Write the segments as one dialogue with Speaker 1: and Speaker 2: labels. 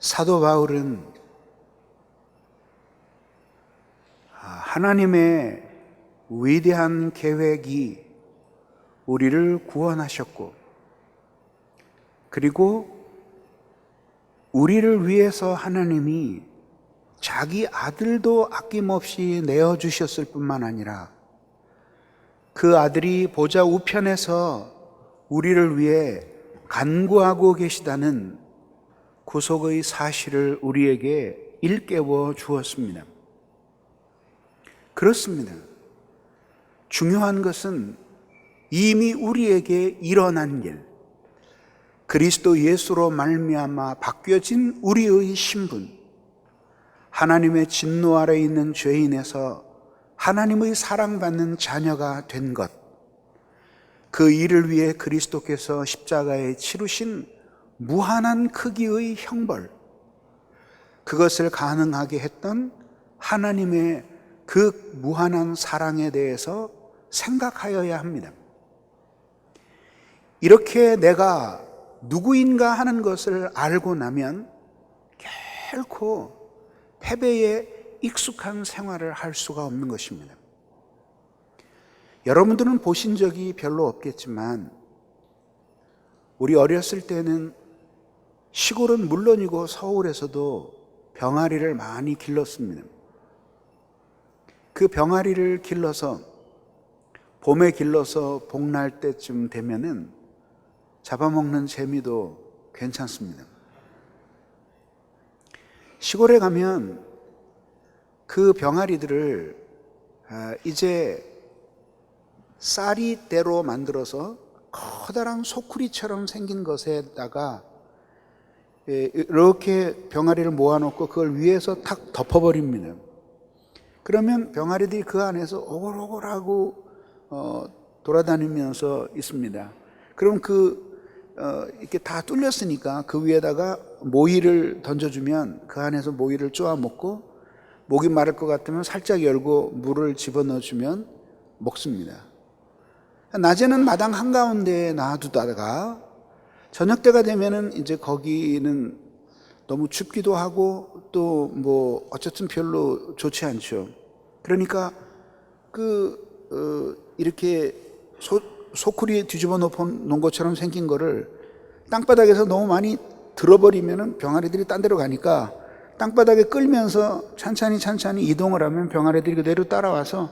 Speaker 1: 사도 바울은 하나님의 위대한 계획이 우리를 구원하셨고, 그리고 우리를 위해서 하나님이 자기 아들도 아낌없이 내어주셨을 뿐만 아니라 그 아들이 보좌 우편에서 우리를 위해 간구하고 계시다는 구속의 사실을 우리에게 일깨워 주었습니다. 그렇습니다. 중요한 것은 이미 우리에게 일어난 일, 그리스도 예수로 말미암아 바뀌어진 우리의 신분, 하나님의 진노 아래 있는 죄인에서 하나님의 사랑받는 자녀가 된 것, 그 일을 위해 그리스도께서 십자가에 치르신 무한한 크기의 형벌, 그것을 가능하게 했던 하나님의 그 무한한 사랑에 대해서 생각하여야 합니다. 이렇게 내가 누구인가 하는 것을 알고 나면 결코 패배에 익숙한 생활을 할 수가 없는 것입니다. 여러분들은 보신 적이 별로 없겠지만 우리 어렸을 때는 시골은 물론이고 서울에서도 병아리를 많이 길렀습니다. 그 병아리를 길러서 봄에 길러서 복날 때쯤 되면은 잡아먹는 재미도 괜찮습니다. 시골에 가면 그 병아리들을 이제 쌀이대로 만들어서 커다란 소쿠리처럼 생긴 것에다가 이렇게 병아리를 모아놓고 그걸 위에서 탁 덮어버립니다. 그러면 병아리들이 그 안에서 오글오글하고 돌아다니면서 있습니다. 그럼 이렇게 다 뚫렸으니까 그 위에다가 모이를 던져주면 그 안에서 모이를 쪼아 먹고, 목이 마를 것 같으면 살짝 열고 물을 집어넣어주면 먹습니다. 낮에는 마당 한가운데에 놔두다가 저녁 때가 되면은 이제 거기는 너무 춥기도 하고 또 뭐 어쨌든 별로 좋지 않죠. 그러니까 이렇게 소쿠리에 뒤집어 놓은 것처럼 생긴 거를 땅바닥에서 너무 많이 들어버리면은 병아리들이 딴 데로 가니까 땅바닥에 끌면서 찬찬히 이동을 하면 병아리들이 그대로 따라와서,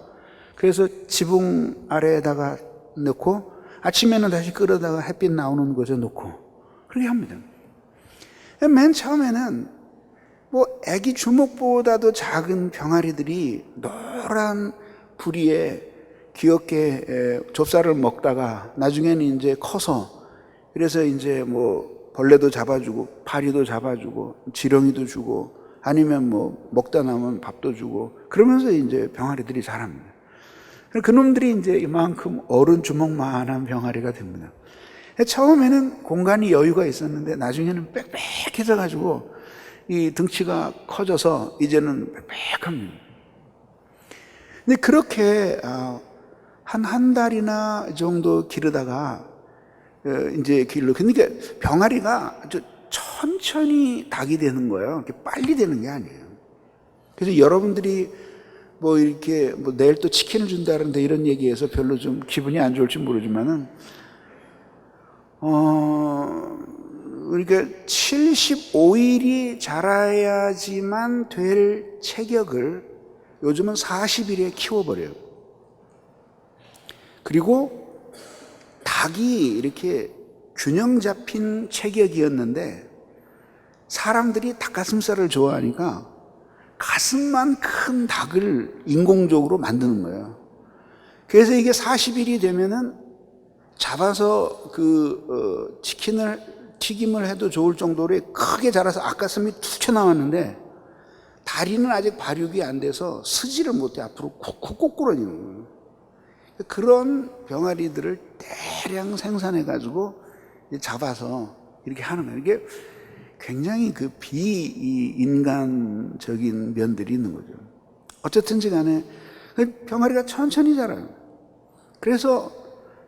Speaker 1: 그래서 지붕 아래에다가 넣고 아침에는 다시 끌어다가 햇빛 나오는 곳에 놓고 그렇게 합니다. 맨 처음에는 뭐 애기 주먹보다도 작은 병아리들이 노란 부리에 귀엽게 좁쌀을 먹다가 나중에는 이제 커서, 그래서 이제 뭐 벌레도 잡아주고 파리도 잡아주고 지렁이도 주고 아니면 뭐 먹다 남은 밥도 주고 그러면서 이제 병아리들이 자랍니다. 그놈들이 이제 이만큼 어른 주먹만한 병아리가 됩니다. 처음에는 공간이 여유가 있었는데 나중에는 빽빽해져 가지고 이 등치가 커져서 이제는 빽빽합니다. 근데 그렇게 한 달이나 정도 기르다가 이제 그러니까 병아리가 아주 천천히 닭이 되는 거예요. 빨리 되는 게 아니에요. 그래서 여러분들이 뭐 이렇게 뭐 내일 또 치킨을 준다는데 이런 얘기해서 별로 좀 기분이 안 좋을지 모르지만은 그러니까 75일이 자라야지만 될 체격을 요즘은 40일에 키워버려요. 그리고 닭이 이렇게 균형 잡힌 체격이었는데 사람들이 닭가슴살을 좋아하니까 가슴만 큰 닭을 인공적으로 만드는 거예요. 그래서 이게 40일이 되면은 잡아서 치킨을 튀김을 해도 좋을 정도로 크게 자라서 앞가슴이 툭 튀어나왔는데 다리는 아직 발육이 안 돼서 쓰지를 못해 앞으로 쿡쿡 꼬꾸러지는 거예요. 그런 병아리들을 대량 생산해 가지고 잡아서 이렇게 하는 거예요. 이게 굉장히 비인간적인 면들이 있는 거죠. 어쨌든지 간에 병아리가 천천히 자라요. 그래서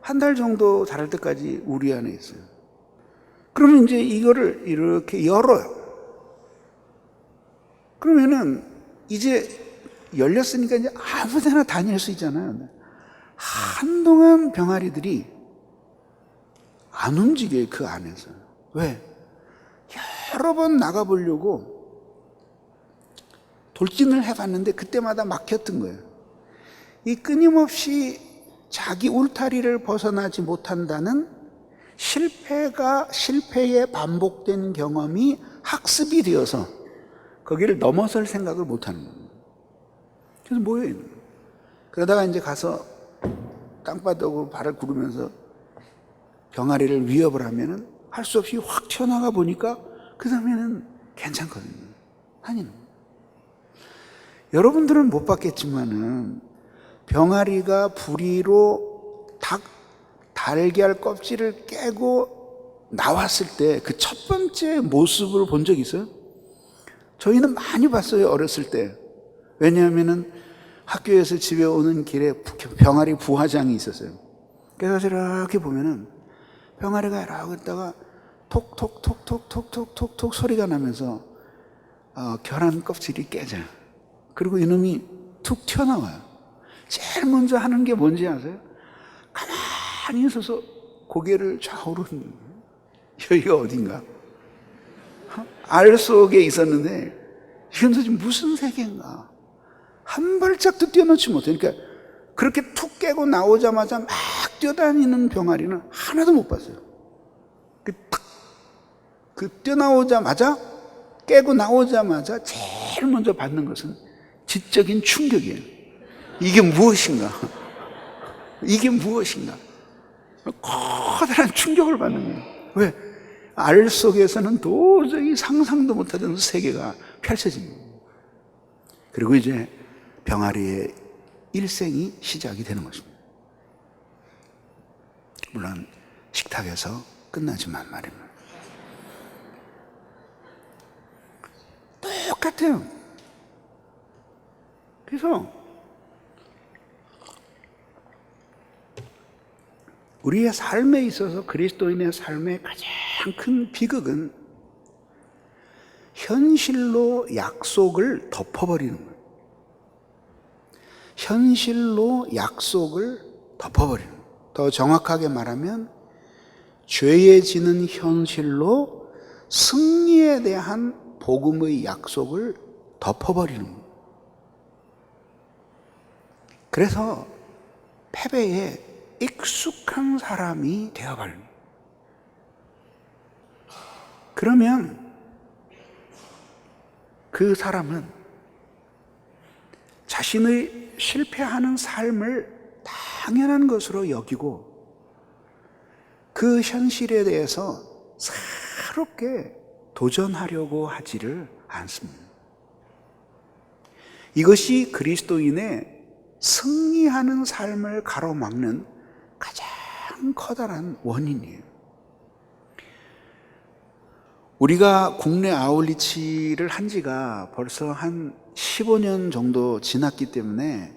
Speaker 1: 한 달 정도 자랄 때까지 우리 안에 있어요. 그러면 이제 이거를 이렇게 열어요. 그러면은 이제 열렸으니까 이제 아무 데나 다닐 수 있잖아요. 한동안 병아리들이 안 움직여요, 그 안에서. 왜? 여러 번 나가보려고 돌진을 해봤는데 그때마다 막혔던 거예요. 이 끊임없이 자기 울타리를 벗어나지 못한다는 실패의 반복된 경험이 학습이 되어서 거기를 넘어설 생각을 못하는 거예요. 그래서 뭐예요? 그러다가 이제 가서 땅바닥으로 발을 구르면서 병아리를 위협을 하면은 할 수 없이 확 튀어나가 보니까 그 다음에는 괜찮거든요. 아니요. 여러분들은 못 봤겠지만은 병아리가 부리로 달걀 껍질을 깨고 나왔을 때 그 첫 번째 모습을 본 적 있어요? 저희는 많이 봤어요, 어렸을 때. 왜냐하면은 학교에서 집에 오는 길에 병아리 부화장이 있었어요. 그래서 이렇게 보면은 병아리가 이러고 있다가 톡톡톡톡톡톡톡 소리가 나면서 계란 껍질이 깨져요. 그리고 이놈이 툭 튀어나와요. 제일 먼저 하는 게 뭔지 아세요? 가만히 서서 고개를 좌우로 여기가 어딘가? 알 속에 있었는데 이건 도대체 무슨 세계인가? 한 발짝도 뛰어놓지 못해. 그러니까 그렇게 툭 깨고 나오자마자 막 뛰어다니는 병아리는 하나도 못 봤어요. 그 뛰어나오자마자 깨고 나오자마자 제일 먼저 받는 것은 지적인 충격이에요. 이게 무엇인가? 이게 무엇인가? 커다란 충격을 받는 거예요. 왜? 알 속에서는 도저히 상상도 못하던 세계가 펼쳐집니다. 그리고 이제 병아리의 일생이 시작이 되는 것입니다. 물론 식탁에서 끝나지만 말입니다. 똑같아요. 그래서 우리의 삶에 있어서 그리스도인의 삶의 가장 큰 비극은 현실로 약속을 덮어버리는 거예요. 현실로 약속을 덮어버리는 거예요. 더 정확하게 말하면 죄해지는 현실로 승리에 대한 복음의 약속을 덮어버리는 거예요. 그래서 패배에 익숙한 사람이 되어버립니다. 그러면 그 사람은 자신의 실패하는 삶을 당연한 것으로 여기고 그 현실에 대해서 새롭게 도전하려고 하지를 않습니다. 이것이 그리스도인의 승리하는 삶을 가로막는 가장 커다란 원인이에요. 우리가 국내 아울리치를 한 지가 벌써 한 15년 정도 지났기 때문에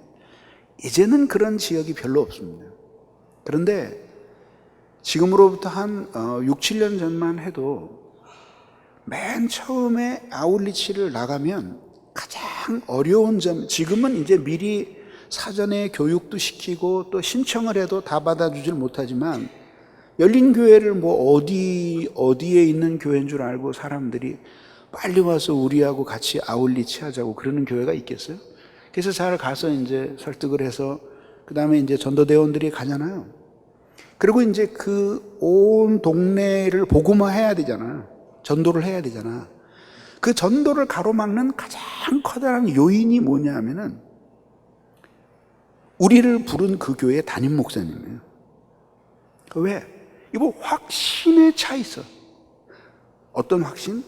Speaker 1: 이제는 그런 지역이 별로 없습니다. 그런데 지금으로부터 한 6, 7년 전만 해도 맨 처음에 아울리치를 나가면 가장 어려운 점, 지금은 이제 미리 사전에 교육도 시키고 또 신청을 해도 다 받아주질 못하지만 열린 교회를 뭐 어디에 있는 교회인 줄 알고 사람들이 빨리 와서 우리하고 같이 아울리치 하자고 그러는 교회가 있겠어요? 그래서 잘 가서 이제 설득을 해서 그 다음에 이제 전도대원들이 가잖아요. 그리고 이제 그 온 동네를 복음화해야 되잖아. 전도를 해야 되잖아. 그 전도를 가로막는 가장 커다란 요인이 뭐냐 하면은 우리를 부른 그 교회 담임 목사님이에요. 왜? 이거 확신에 차 있어. 어떤 확신?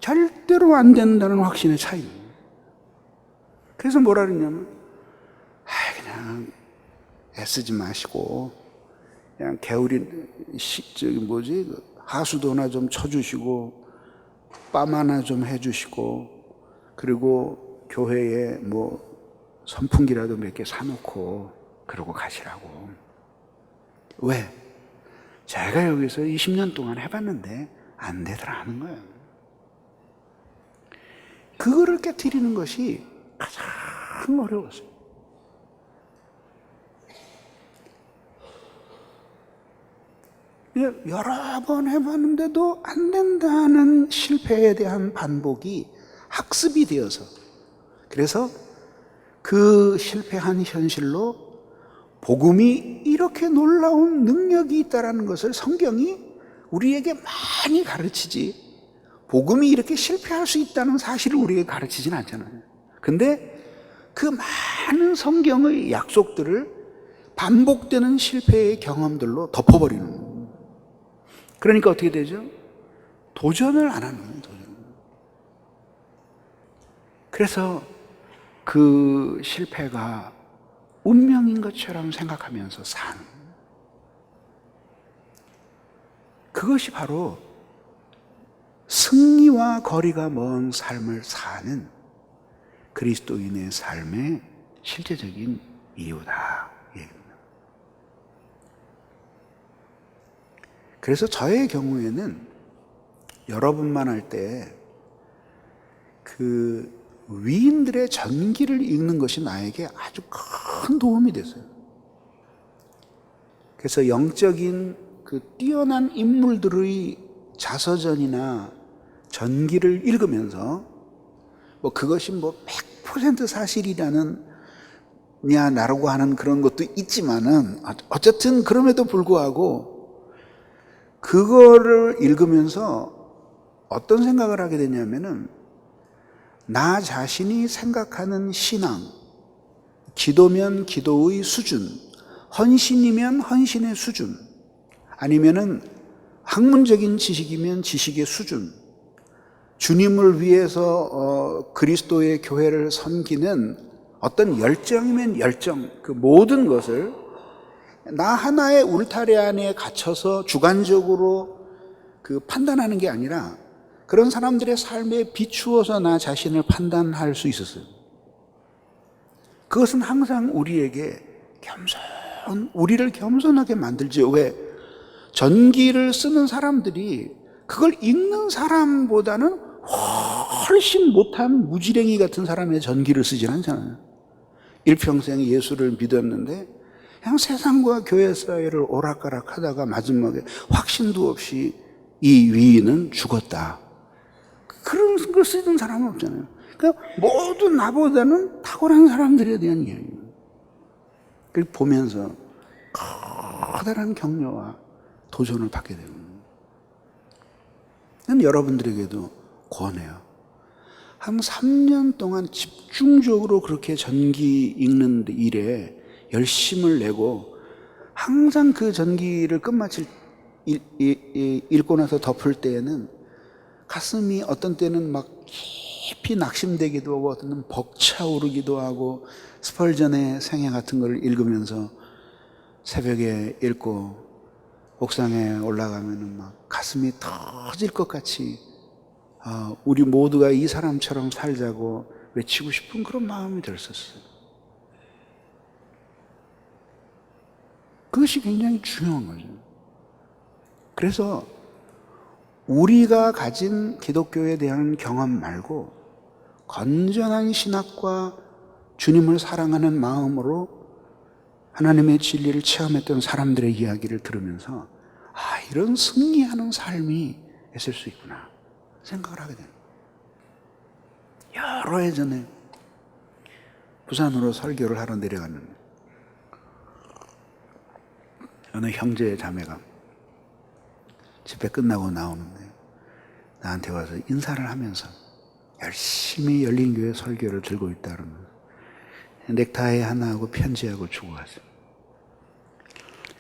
Speaker 1: 절대로 안 된다는 확신의 차이. 그래서 뭐라 그러냐면 그냥 애쓰지 마시고 그냥 하수도나 좀 쳐주시고 빰 하나 좀 해주시고 그리고 교회에 뭐 선풍기라도 몇 개 사놓고 그러고 가시라고. 왜? 제가 여기서 20년 동안 해봤는데 안 되더라 하는 거예요. 그거를 깨트리는 것이 가장 어려웠어요. 여러 번 해봤는데도 안 된다는 실패에 대한 반복이 학습이 되어서, 그래서 그 실패한 현실로 복음이 이렇게 놀라운 능력이 있다는 것을 성경이 우리에게 많이 가르치지, 복음이 이렇게 실패할 수 있다는 사실을 우리에게 가르치진 않잖아요. 근데 그 많은 성경의 약속들을 반복되는 실패의 경험들로 덮어버리는 거예요. 그러니까 어떻게 되죠? 도전을 안 하는 거예요. 도전. 그래서 그 실패가 운명인 것처럼 생각하면서 사는, 그것이 바로 승리와 거리가 먼 삶을 사는 그리스도인의 삶의 실제적인 이유다. 그래서 저의 경우에는 여러분만 할 때 그 위인들의 전기를 읽는 것이 나에게 아주 큰 도움이 됐어요. 그래서 영적인 그 뛰어난 인물들의 자서전이나 전기를 읽으면서 뭐 그것이 뭐 100% 사실이라는 나라고 하는 그런 것도 있지만은 어쨌든 그럼에도 불구하고 그거를 읽으면서 어떤 생각을 하게 되냐면은 나 자신이 생각하는 신앙, 기도면 기도의 수준, 헌신이면 헌신의 수준, 아니면은 학문적인 지식이면 지식의 수준, 주님을 위해서 그리스도의 교회를 섬기는 어떤 열정이면 열정, 그 모든 것을 나 하나의 울타리 안에 갇혀서 주관적으로 그 판단하는 게 아니라 그런 사람들의 삶에 비추어서 나 자신을 판단할 수 있었어요. 그것은 항상 우리에게 우리를 겸손하게 만들죠. 왜? 전기를 쓰는 사람들이 그걸 읽는 사람보다는 훨씬 못한 무지랭이 같은 사람의 전기를 쓰진 않잖아요. 일평생 예수를 믿었는데 그냥 세상과 교회 사이를 오락가락 하다가 마지막에 확신도 없이 이 위인은 죽었다. 그런 걸 쓰는 사람은 없잖아요. 그러니까 모두 나보다는 탁월한 사람들에 대한 이야기예요. 그걸 보면서 커다란 격려와 도전을 받게 되는 거예요. 저는 여러분들에게도 권해요. 한 3년 동안 집중적으로 그렇게 전기 읽는 일에 열심을 내고 항상 그 전기를 끝마칠 읽고 나서 덮을 때에는 가슴이 어떤 때는 막 깊이 낙심되기도 하고 어떤 때는 벅차오르기도 하고 스펄전의 생애 같은 걸 읽으면서 새벽에 읽고 옥상에 올라가면은 막 가슴이 터질 것 같이 우리 모두가 이 사람처럼 살자고 외치고 싶은 그런 마음이 들었었어요. 그것이 굉장히 중요한 거죠. 그래서 우리가 가진 기독교에 대한 경험 말고 건전한 신학과 주님을 사랑하는 마음으로 하나님의 진리를 체험했던 사람들의 이야기를 들으면서 이런 승리하는 삶이 있을 수 있구나 생각을 하게 됩니다. 여러 해 전에 부산으로 설교를 하러 내려갔는데 어느 형제 자매가 집회 끝나고 나오는데 나한테 와서 인사를 하면서 열심히 열린교회 설교를 들고 있다 그러면서 넥타이 하나하고 편지하고 주고 갔어요.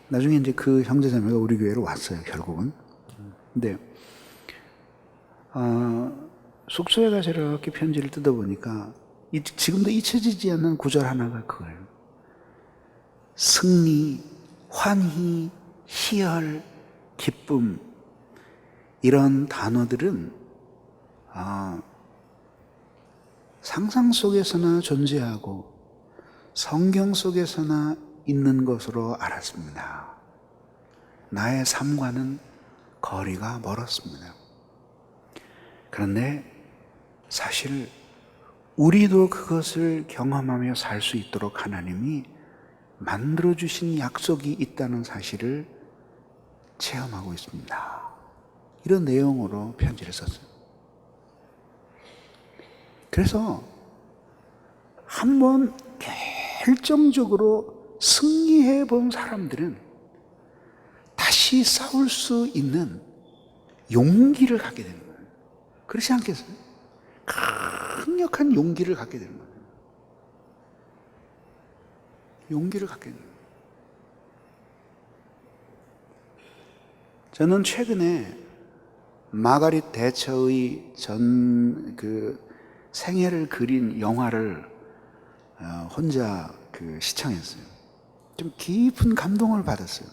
Speaker 1: 나중에 이제 그 형제 자매가 우리 교회로 왔어요, 결국은. 근데 숙소에 가서 이렇게 편지를 뜯어보니까 지금도 잊혀지지 않는 구절 하나가 그거예요. 승리, 환희, 희열, 기쁨, 이런 단어들은 상상 속에서나 존재하고 성경 속에서나 있는 것으로 알았습니다. 나의 삶과는 거리가 멀었습니다. 그런데 사실 우리도 그것을 경험하며 살 수 있도록 하나님이 만들어주신 약속이 있다는 사실을 체험하고 있습니다. 이런 내용으로 편지를 썼어요. 그래서 한번 결정적으로 승리해 본 사람들은 다시 싸울 수 있는 용기를 갖게 되는 거예요. 그렇지 않겠어요? 강력한 용기를 갖게 되는 거예요. 용기를 갖게 되는 거예요. 저는 최근에 마가릿 대처의 생애를 그린 영화를 혼자 시청했어요. 좀 깊은 감동을 받았어요.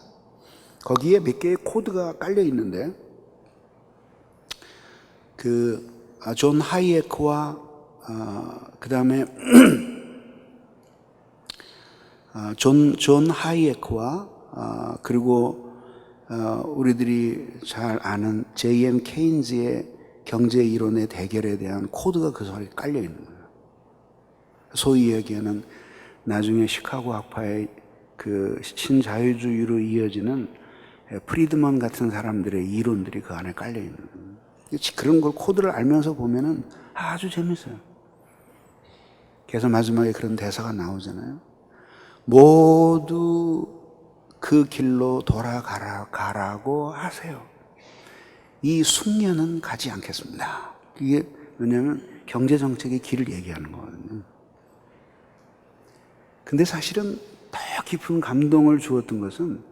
Speaker 1: 거기에 몇 개의 코드가 깔려 있는데, 존 하이에크와 그 다음에 존 하이에크와 그리고 우리들이 잘 아는 J.M. 케인즈의 경제 이론의 대결에 대한 코드가 그 속에 깔려 있는 거예요. 소위 얘기하는 나중에 시카고 학파의 그 신자유주의로 이어지는 프리드먼 같은 사람들의 이론들이 그 안에 깔려 있는 거예요. 그런 걸 코드를 알면서 보면은 아주 재밌어요. 그래서 마지막에 그런 대사가 나오잖아요. 모두 그 길로 돌아가라고 하세요. 이 숙녀는 가지 않겠습니다. 이게 왜냐하면 경제정책의 길을 얘기하는 거거든요. 근데 사실은 더 깊은 감동을 주었던 것은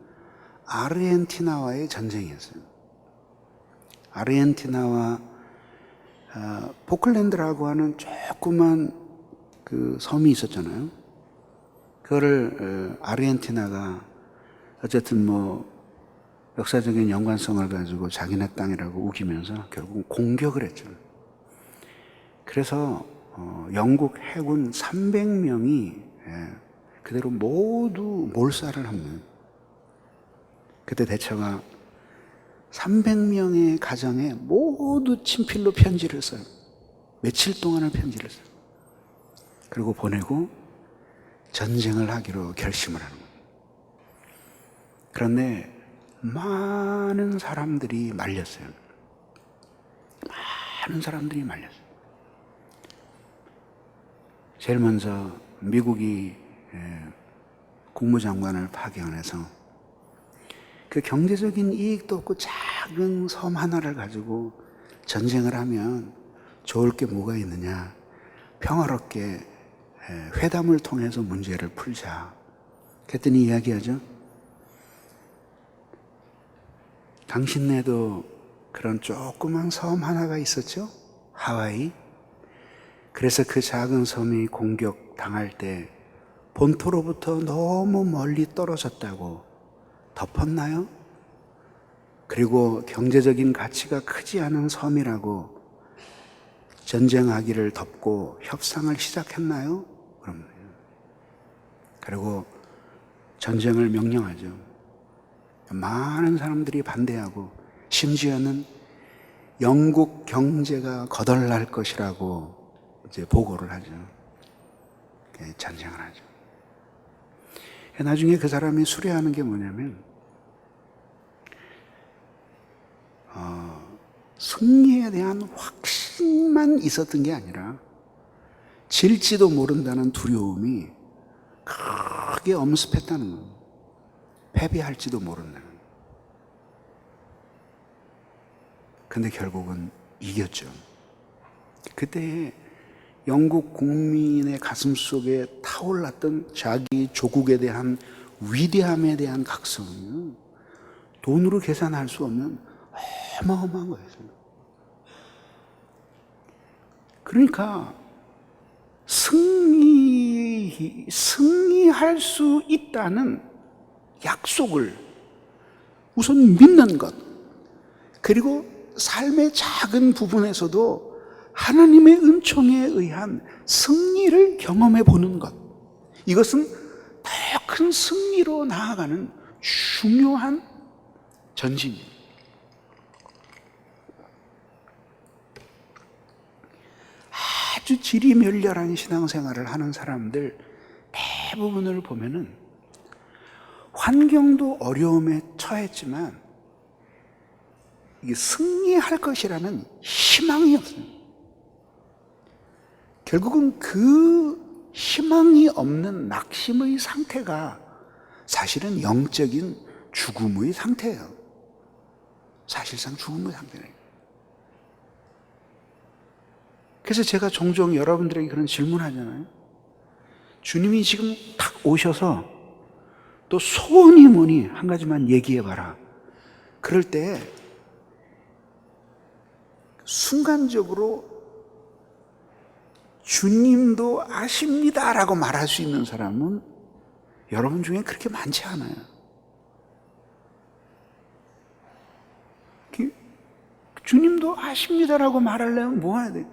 Speaker 1: 아르헨티나와의 전쟁이었어요. 아르헨티나와 포클랜드라고 하는 조그만 그 섬이 있었잖아요. 그거를 아르헨티나가 어쨌든 역사적인 연관성을 가지고 자기네 땅이라고 우기면서 결국 공격을 했죠. 그래서 영국 해군 300명이 그대로 모두 몰살을 합니다. 그때 대처가 300명의 가정에 모두 친필로 편지를 써요. 며칠 동안을 편지를 써요. 그리고 보내고 전쟁을 하기로 결심을 하는 거예요. 그런데 많은 사람들이 말렸어요. 많은 사람들이 말렸어요. 제일 먼저 미국이 국무장관을 파견해서 그 경제적인 이익도 없고 작은 섬 하나를 가지고 전쟁을 하면 좋을 게 뭐가 있느냐. 평화롭게 회담을 통해서 문제를 풀자. 그랬더니 이야기하죠. 당신네도 그런 조그만 섬 하나가 있었죠? 하와이. 그래서 그 작은 섬이 공격당할 때 본토로부터 너무 멀리 떨어졌다고 덮었나요? 그리고 경제적인 가치가 크지 않은 섬이라고 전쟁하기를 덮고 협상을 시작했나요? 그럼 그리고 전쟁을 명령하죠. 많은 사람들이 반대하고 심지어는 영국 경제가 거덜날 것이라고 이제 보고를 하죠. 전쟁을 하죠. 나중에 그 사람이 수려하는 게 뭐냐면 승리에 대한 확신만 있었던 게 아니라 질지도 모른다는 두려움이 크게 엄습했다는 거예요. 패배할지도 모른다는. 근데 결국은 이겼죠. 그때 영국 국민의 가슴 속에 타올랐던 자기 조국에 대한 위대함에 대한 각성은 돈으로 계산할 수 없는 어마어마한 거였어요. 그러니까 승리할 수 있다는 약속을 우선 믿는 것, 그리고 삶의 작은 부분에서도 하나님의 은총에 의한 승리를 경험해 보는 것, 이것은 더 큰 승리로 나아가는 중요한 전진입니다. 아주 지리멸렬한 신앙생활을 하는 사람들 대부분을 보면은 환경도 어려움에 처했지만 이게 승리할 것이라는 희망이 없어요. 결국은 그 희망이 없는 낙심의 상태가 사실은 영적인 죽음의 상태예요. 사실상 죽음의 상태예요. 그래서 제가 종종 여러분들에게 그런 질문하잖아요. 주님이 지금 탁 오셔서 또 소원이 뭐니 한 가지만 얘기해봐라. 그럴 때 순간적으로 주님도 아십니다라고 말할 수 있는 사람은 여러분 중에 그렇게 많지 않아요. 주님도 아십니다라고 말하려면 뭐 해야 돼?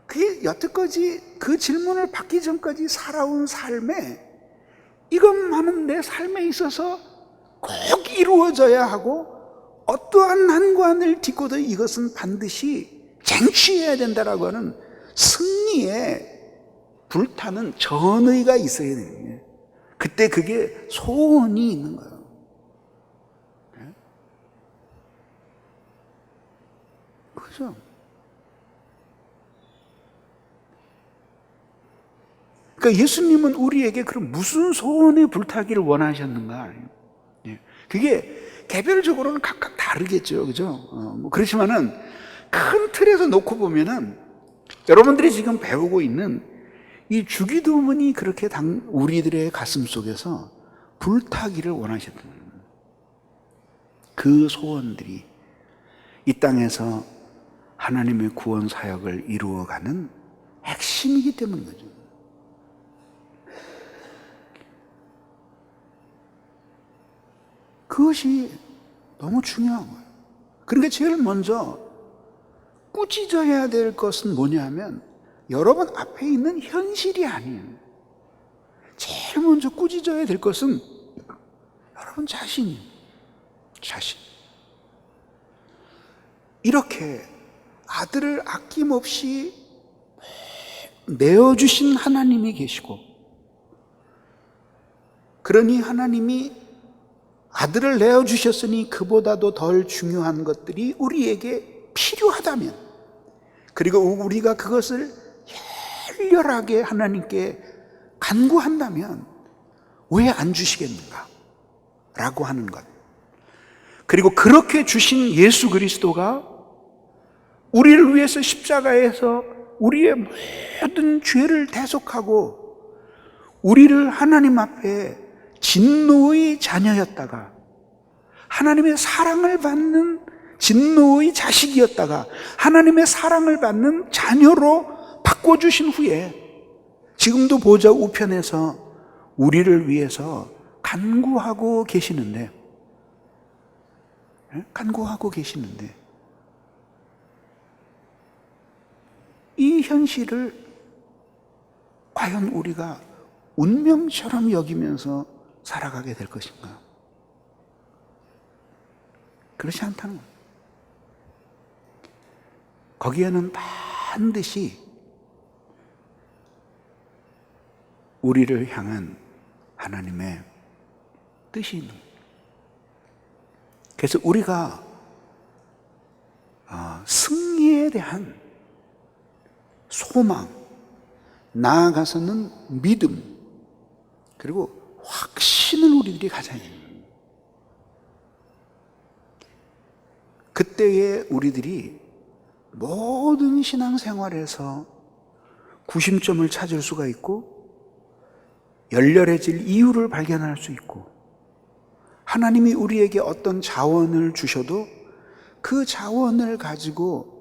Speaker 1: 그게 여태까지 그 질문을 받기 전까지 살아온 삶에 이것만은 내 삶에 있어서 꼭 이루어져야 하고 어떠한 난관을 딛고도 이것은 반드시 쟁취해야 된다라고 하는 승리에 불타는 전의가 있어야 되는 거예요. 그때 그게 소원이 있는 거예요. 그죠? 그러니까 예수님은 우리에게 그럼 무슨 소원에 불타기를 원하셨는가? 그게 개별적으로는 각각 다르겠죠, 그죠? 그렇지만은 큰 틀에서 놓고 보면은 여러분들이 지금 배우고 있는 이 주기도문이 그렇게 우리들의 가슴 속에서 불타기를 원하셨던 그 소원들이 이 땅에서 하나님의 구원 사역을 이루어가는 핵심이기 때문인 거죠. 그것이 너무 중요한 거예요. 그러니까 제일 먼저 꾸짖어야 될 것은 뭐냐면 여러분 앞에 있는 현실이 아니에요. 제일 먼저 꾸짖어야 될 것은 여러분 자신이에요. 자신. 이렇게 아들을 아낌없이 내어주신 하나님이 계시고, 그러니 하나님이 아들을 내어주셨으니 그보다도 덜 중요한 것들이 우리에게 필요하다면, 그리고 우리가 그것을 열렬하게 하나님께 간구한다면 왜 안 주시겠는가? 라고 하는 것. 그리고 그렇게 주신 예수 그리스도가 우리를 위해서 십자가에서 우리의 모든 죄를 대속하고 우리를 하나님 앞에 진노의 자녀였다가 하나님의 사랑을 받는 진노의 자식이었다가 하나님의 사랑을 받는 자녀로 바꿔주신 후에 지금도 보좌 우편에서 우리를 위해서 간구하고 계시는데, 이 현실을 과연 우리가 운명처럼 여기면서 살아가게 될 것인가? 그렇지 않다는 거예요. 거기에는 반드시 우리를 향한 하나님의 뜻이 있는 거예요. 그래서 우리가 승리에 대한 소망, 나아가서는 믿음, 그리고 확신을 우리들이 가져야 됩니다. 그때에 우리들이 모든 신앙생활에서 구심점을 찾을 수가 있고 열렬해질 이유를 발견할 수 있고, 하나님이 우리에게 어떤 자원을 주셔도 그 자원을 가지고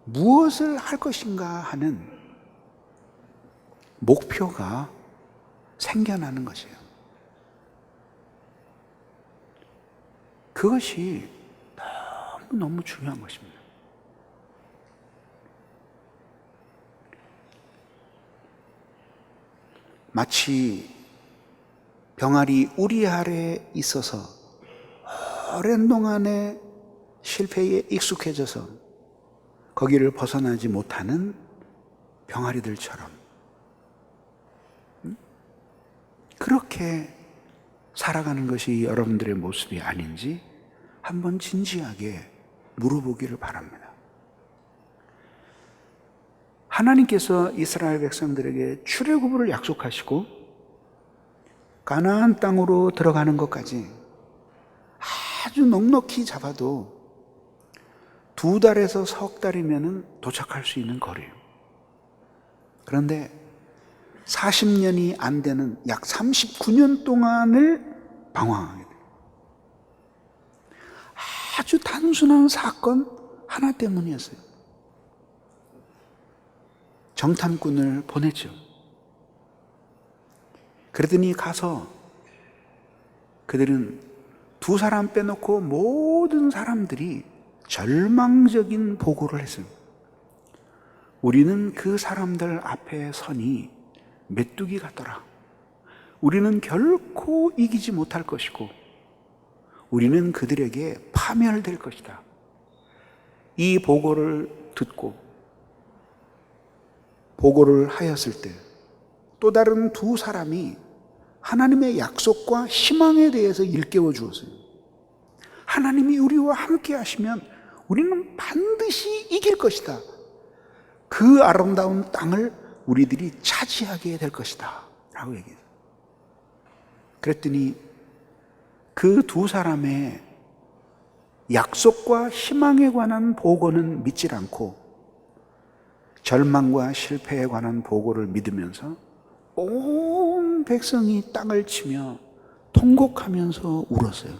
Speaker 1: 무엇을 할 것인가 하는 목표가 생겨나는 것이에요. 그것이 너무 중요한 것입니다. 마치 병아리 우리 아래에 있어서 오랜 동안의 실패에 익숙해져서 거기를 벗어나지 못하는 병아리들처럼 그렇게 살아가는 것이 여러분들의 모습이 아닌지 한번 진지하게 물어보기를 바랍니다. 하나님께서 이스라엘 백성들에게 출애굽을 약속하시고 가나안 땅으로 들어가는 것까지 아주 넉넉히 잡아도 2달에서 석 달이면 도착할 수 있는 거리예요. 그런데 40년이 안 되는 약 39년 동안을 방황하게 돼요. 아주 단순한 사건 하나 때문이었어요. 정탐꾼을 보냈죠. 그러더니 가서 그들은 2사람 빼놓고 모든 사람들이 절망적인 보고를 했어요. 우리는 그 사람들 앞에 서니 메뚜기 같더라. 우리는 결코 이기지 못할 것이고 우리는 그들에게 파멸될 것이다. 이 보고를 듣고 보고를 하였을 때 또 다른 2사람이 하나님의 약속과 희망에 대해서 일깨워 주었어요. 하나님이 우리와 함께 하시면 우리는 반드시 이길 것이다. 그 아름다운 땅을 우리들이 차지하게 될 것이다 라고 얘기해요. 그랬더니 그 2사람의 약속과 희망에 관한 보고는 믿지 않고 절망과 실패에 관한 보고를 믿으면서 온 백성이 땅을 치며 통곡하면서 울었어요.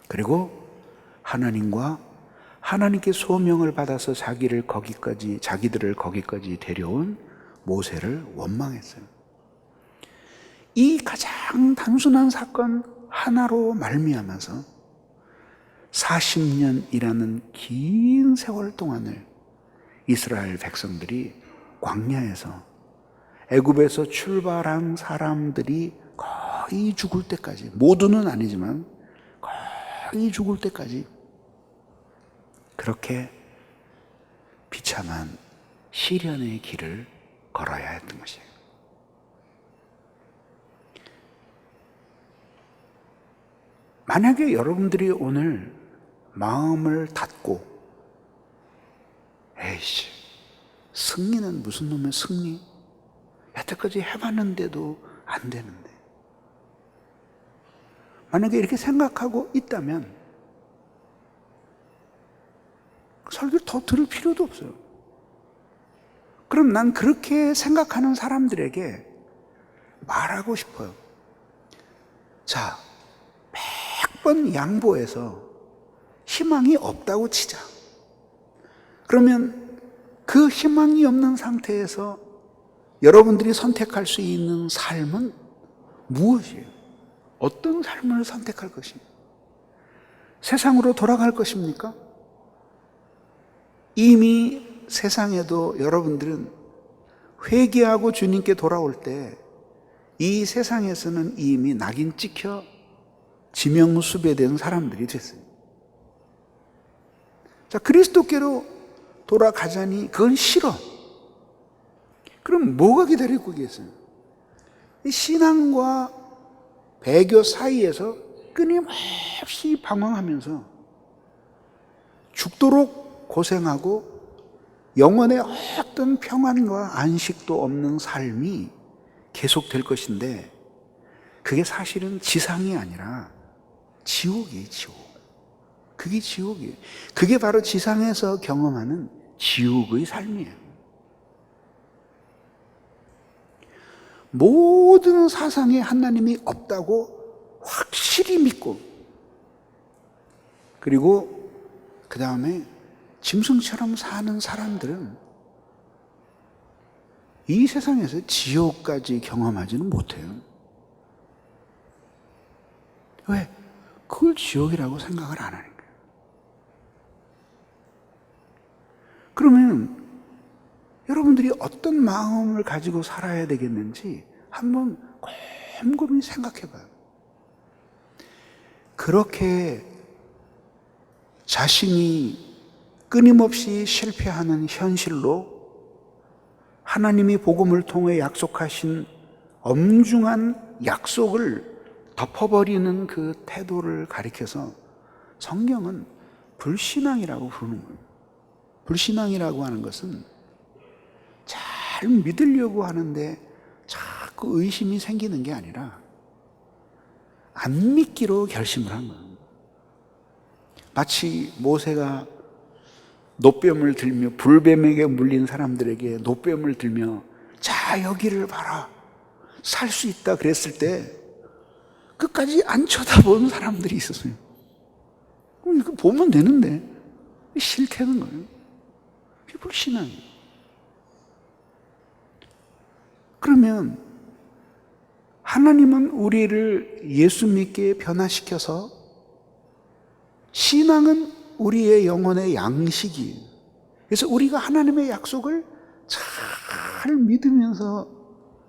Speaker 1: 그리고 하나님과 하나님께 소명을 받아서 자기들을 거기까지 데려온 모세를 원망했어요. 이 가장 단순한 사건 하나로 말미암아서 40년이라는 긴 세월 동안을 이스라엘 백성들이 광야에서 애굽에서 출발한 사람들이 거의 죽을 때까지, 모두는 아니지만 거의 죽을 때까지 그렇게 비참한 시련의 길을 걸어야 했던 것이에요. 만약에 여러분들이 오늘 마음을 닫고 에이씨, 승리는 무슨 놈의 승리? 여태까지 해봤는데도 안 되는데. 만약에 이렇게 생각하고 있다면 설교를 더 들을 필요도 없어요. 그럼 난 그렇게 생각하는 사람들에게 말하고 싶어요. 자, 100번 양보해서 희망이 없다고 치자. 그러면 그 희망이 없는 상태에서 여러분들이 선택할 수 있는 삶은 무엇이에요? 어떤 삶을 선택할 것입니까? 세상으로 돌아갈 것입니까? 이미 세상에도 여러분들은 회개하고 주님께 돌아올 때 이 세상에서는 이미 낙인 찍혀 지명수배된 사람들이 됐어요. 자, 그리스도께로 돌아가자니 그건 싫어. 그럼 뭐가 기다리고 계세요? 이 신앙과 배교 사이에서 끊임없이 방황하면서 죽도록 고생하고 영혼의 어떤 평안과 안식도 없는 삶이 계속될 것인데 그게 사실은 지상이 아니라 지옥이에요, 지옥. 그게 지옥이에요. 그게 바로 지상에서 경험하는 지옥의 삶이에요. 모든 사상에 하나님이 없다고 확실히 믿고 그리고 그 다음에 짐승처럼 사는 사람들은 이 세상에서 지옥까지 경험하지는 못해요. 왜? 그걸 지옥이라고 생각을 안 하는 거예요. 그러면 여러분들이 어떤 마음을 가지고 살아야 되겠는지 한번 곰곰이 생각해 봐요. 그렇게 자신이 끊임없이 실패하는 현실로 하나님이 복음을 통해 약속하신 엄중한 약속을 덮어버리는 그 태도를 가리켜서 성경은 불신앙이라고 부르는 거예요. 불신앙이라고 하는 것은 잘 믿으려고 하는데 자꾸 의심이 생기는 게 아니라 안 믿기로 결심을 한 거예요. 마치 모세가 노뱀을 들며 불뱀에게 물린 사람들에게 노뱀을 들며 자 여기를 봐라 살 수 있다 그랬을 때 끝까지 안 쳐다보는 사람들이 있었어요. 그럼 이거 보면 되는데 싫다는 거예요. 그게 불신앙이에요. 그러면 하나님은 우리를 예수 믿게 변화시켜서 신앙은 우리의 영혼의 양식이에요. 그래서 우리가 하나님의 약속을 잘 믿으면서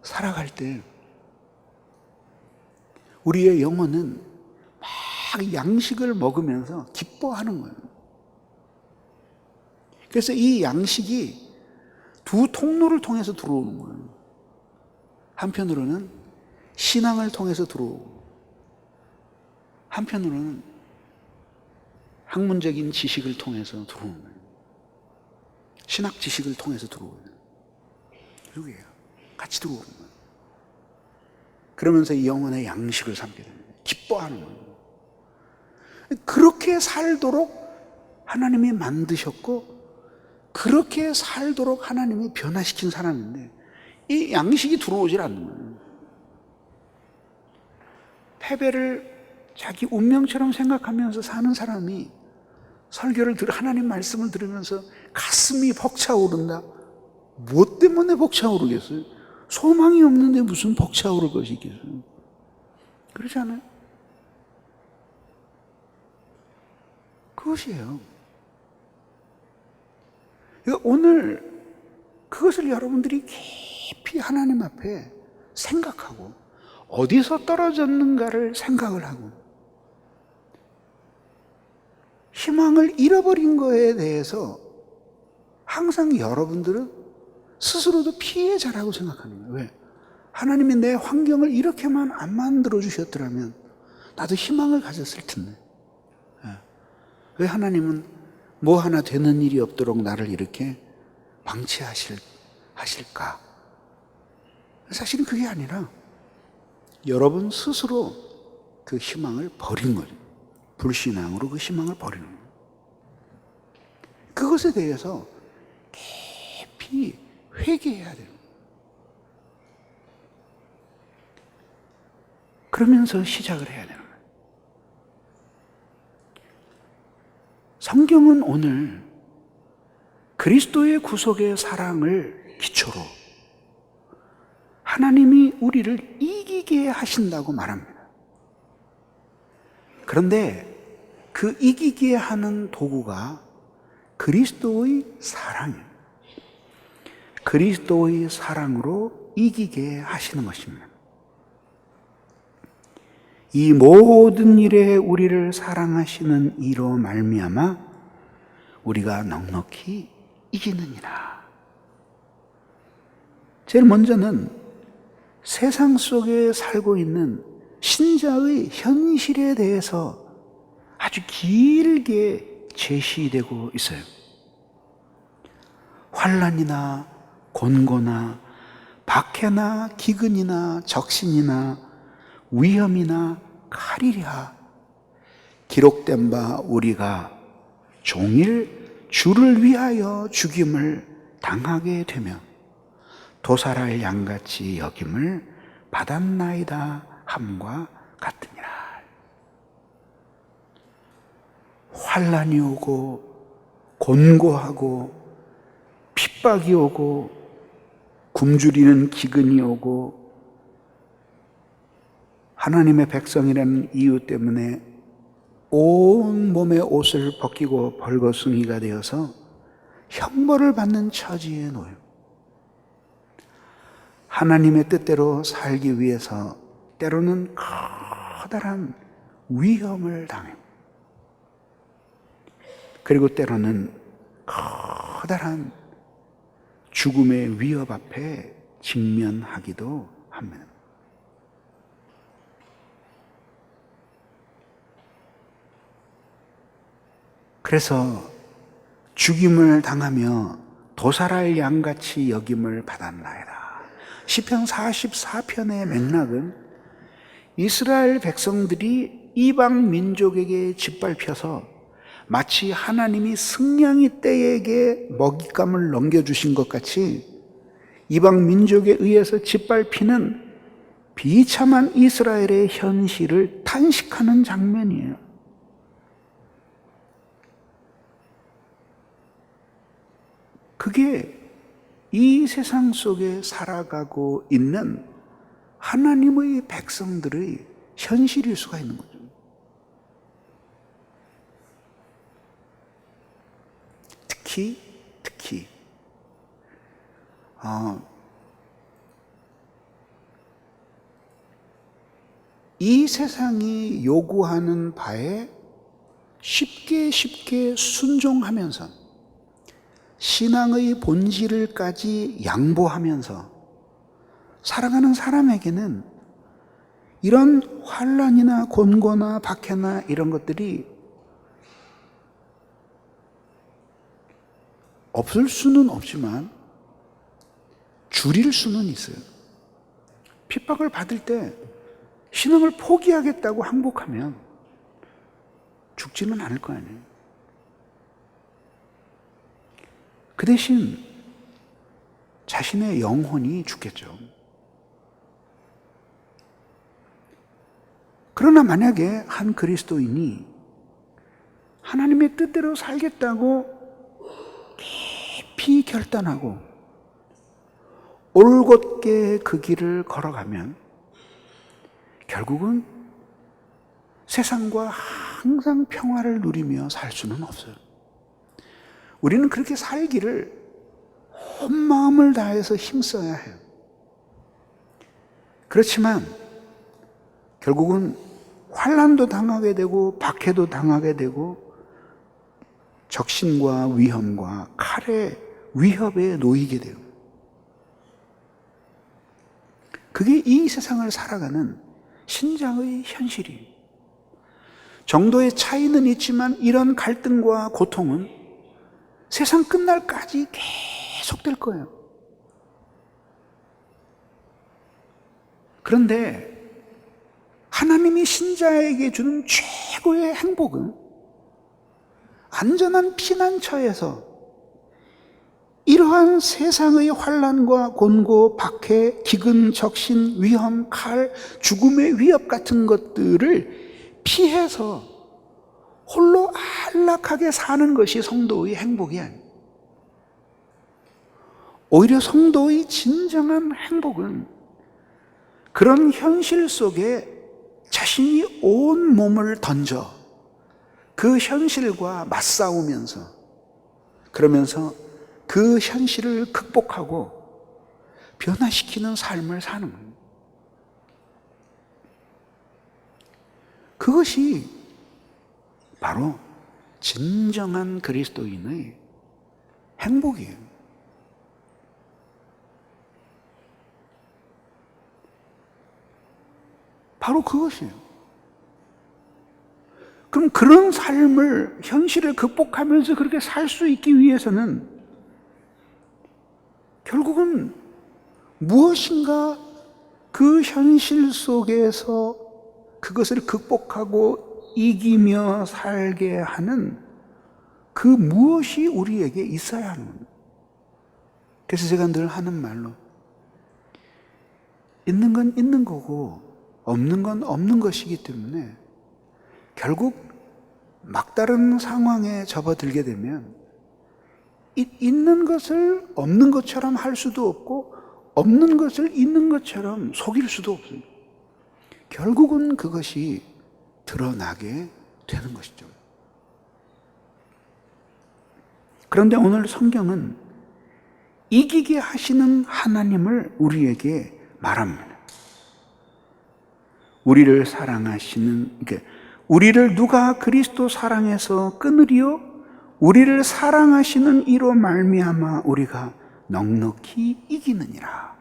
Speaker 1: 살아갈 때 우리의 영혼은 막 양식을 먹으면서 기뻐하는 거예요. 그래서 이 양식이 두 통로를 통해서 들어오는 거예요. 한편으로는 신앙을 통해서 들어오고 한편으로는 학문적인 지식을 통해서 들어오는 거예요. 신학 지식을 통해서 들어오는 거예요. 이게요. 같이 들어오는 거예요. 그러면서 이 영혼의 양식을 삼게 됩니다. 기뻐하는 거예요. 그렇게 살도록 하나님이 만드셨고 그렇게 살도록 하나님이 변화시킨 사람인데 이 양식이 들어오질 않는 거예요. 패배를 자기 운명처럼 생각하면서 사는 사람이 설교를 하나님 말씀을 들으면서 가슴이 벅차오른다. 무엇 때문에 벅차오르겠어요? 소망이 없는데 무슨 벅차오를 것이 있겠어요? 그렇지 않아요? 그것이에요. 오늘 그것을 여러분들이 깊이 하나님 앞에 생각하고 어디서 떨어졌는가를 생각을 하고 희망을 잃어버린 거에 대해서 항상 여러분들은 스스로도 피해자라고 생각하는 거예요. 왜? 하나님이 내 환경을 이렇게만 안 만들어 주셨더라면 나도 희망을 가졌을 텐데. 왜 하나님은 뭐 하나 되는 일이 없도록 나를 이렇게 방치하실까? 사실은 그게 아니라 여러분 스스로 그 희망을 버린 거죠. 불신앙으로 그 희망을 버리는 거예요. 그것에 대해서 깊이 회개해야 돼요. 그러면서 시작을 해야 되는 거예요. 성경은 오늘 그리스도의 구속의 사랑을 기초로 하나님이 우리를 이기게 하신다고 말합니다. 그런데 그 이기게 하는 도구가 그리스도의 사랑이에요. 그리스도의 사랑으로 이기게 하시는 것입니다. 이 모든 일에 우리를 사랑하시는 이로 말미암아 우리가 넉넉히 이기느니라. 제일 먼저는 세상 속에 살고 있는 신자의 현실에 대해서 아주 길게 제시되고 있어요. 환난이나 곤고나 박해나 기근이나 적신이나 위험이나 칼이랴 기록된 바 우리가 종일 주를 위하여 죽임을 당하게 되며 도살할 양같이 여김을 받았나이다 함과 같으니라. 환난이 오고 곤고하고 핍박이 오고 굶주리는 기근이 오고 하나님의 백성이라는 이유 때문에 온 몸의 옷을 벗기고 벌거숭이가 되어서 형벌을 받는 처지에 놓여요. 하나님의 뜻대로 살기 위해서 때로는 커다란 위험을 당해요. 그리고 때로는 커다란 죽음의 위협 앞에 직면하기도 합니다. 그래서 죽임을 당하며 도살할 양같이 여김을 받았나이다. 시편 44편의 맥락은 이스라엘 백성들이 이방 민족에게 짓밟혀서 마치 하나님이 승냥이 떼에게 먹잇감을 넘겨주신 것 같이 이방 민족에 의해서 짓밟히는 비참한 이스라엘의 현실을 탄식하는 장면이에요. 그게 이 세상 속에 살아가고 있는 하나님의 백성들의 현실일 수가 있는 거죠. 특히 이 세상이 요구하는 바에 쉽게 순종하면서 신앙의 본질을까지 양보하면서 살아가는 사람에게는 이런 환난이나 곤고나 박해나 이런 것들이 없을 수는 없지만 줄일 수는 있어요. 핍박을 받을 때 신앙을 포기하겠다고 항복하면 죽지는 않을 거 아니에요. 그 대신 자신의 영혼이 죽겠죠. 그러나 만약에 한 그리스도인이 하나님의 뜻대로 살겠다고 깊이 결단하고 올곧게 그 길을 걸어가면 결국은 세상과 항상 평화를 누리며 살 수는 없어요. 우리는 그렇게 살기를 온 마음을 다해서 힘써야 해요. 그렇지만 결국은 환난도 당하게 되고 박해도 당하게 되고 적신과 위험과 칼의 위협에 놓이게 돼요. 그게 이 세상을 살아가는 신자의 현실이에요. 정도의 차이는 있지만 이런 갈등과 고통은 세상 끝날까지 계속될 거예요. 그런데 하나님이 신자에게 주는 최고의 행복은 안전한 피난처에서 이러한 세상의 환난과 곤고, 박해, 기근, 적신, 위험, 칼, 죽음의 위협 같은 것들을 피해서 홀로 안락하게 사는 것이 성도의 행복이 아니에요. 오히려 성도의 진정한 행복은 그런 현실 속에 자신이 온 몸을 던져 그 현실과 맞싸우면서 그러면서 그 현실을 극복하고 변화시키는 삶을 사는 거예요. 그것이 바로 진정한 그리스도인의 행복이에요. 바로 그것이에요. 그럼 그런 삶을, 현실을 극복하면서 그렇게 살 수 있기 위해서는 결국은 무엇인가 그 현실 속에서 그것을 극복하고 이기며 살게 하는 그 무엇이 우리에게 있어야 하는 겁니다. 그래서 제가 늘 하는 말로 있는 건 있는 거고 없는 건 없는 것이기 때문에 결국 막다른 상황에 접어들게 되면 있는 것을 없는 것처럼 할 수도 없고 없는 것을 있는 것처럼 속일 수도 없어요. 결국은 그것이 드러나게 되는 것이죠. 그런데 오늘 성경은 이기게 하시는 하나님을 우리에게 말합니다. 우리를 사랑하시는, 우리를 누가 그리스도 사랑해서 끊으리요? 우리를 사랑하시는 이로 말미암아 우리가 넉넉히 이기느니라.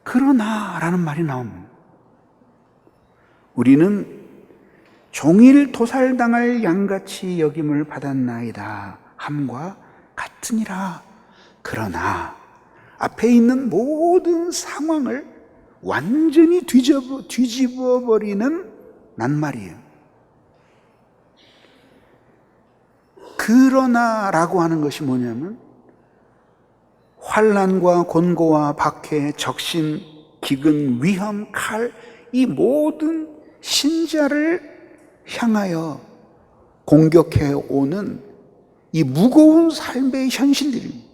Speaker 1: 그러나 라는 말이 나옵니다. 우리는 종일 도살당할 양같이 여김을 받았나이다 함과 같으니라. 그러나 앞에 있는 모든 상황을 완전히 뒤집어 버리는 낱말이에요. 그러나라고 하는 것이 뭐냐면 환난과 곤고와 박해, 적신, 기근, 위험, 칼, 이 모든 신자를 향하여 공격해 오는 이 무거운 삶의 현실들입니다.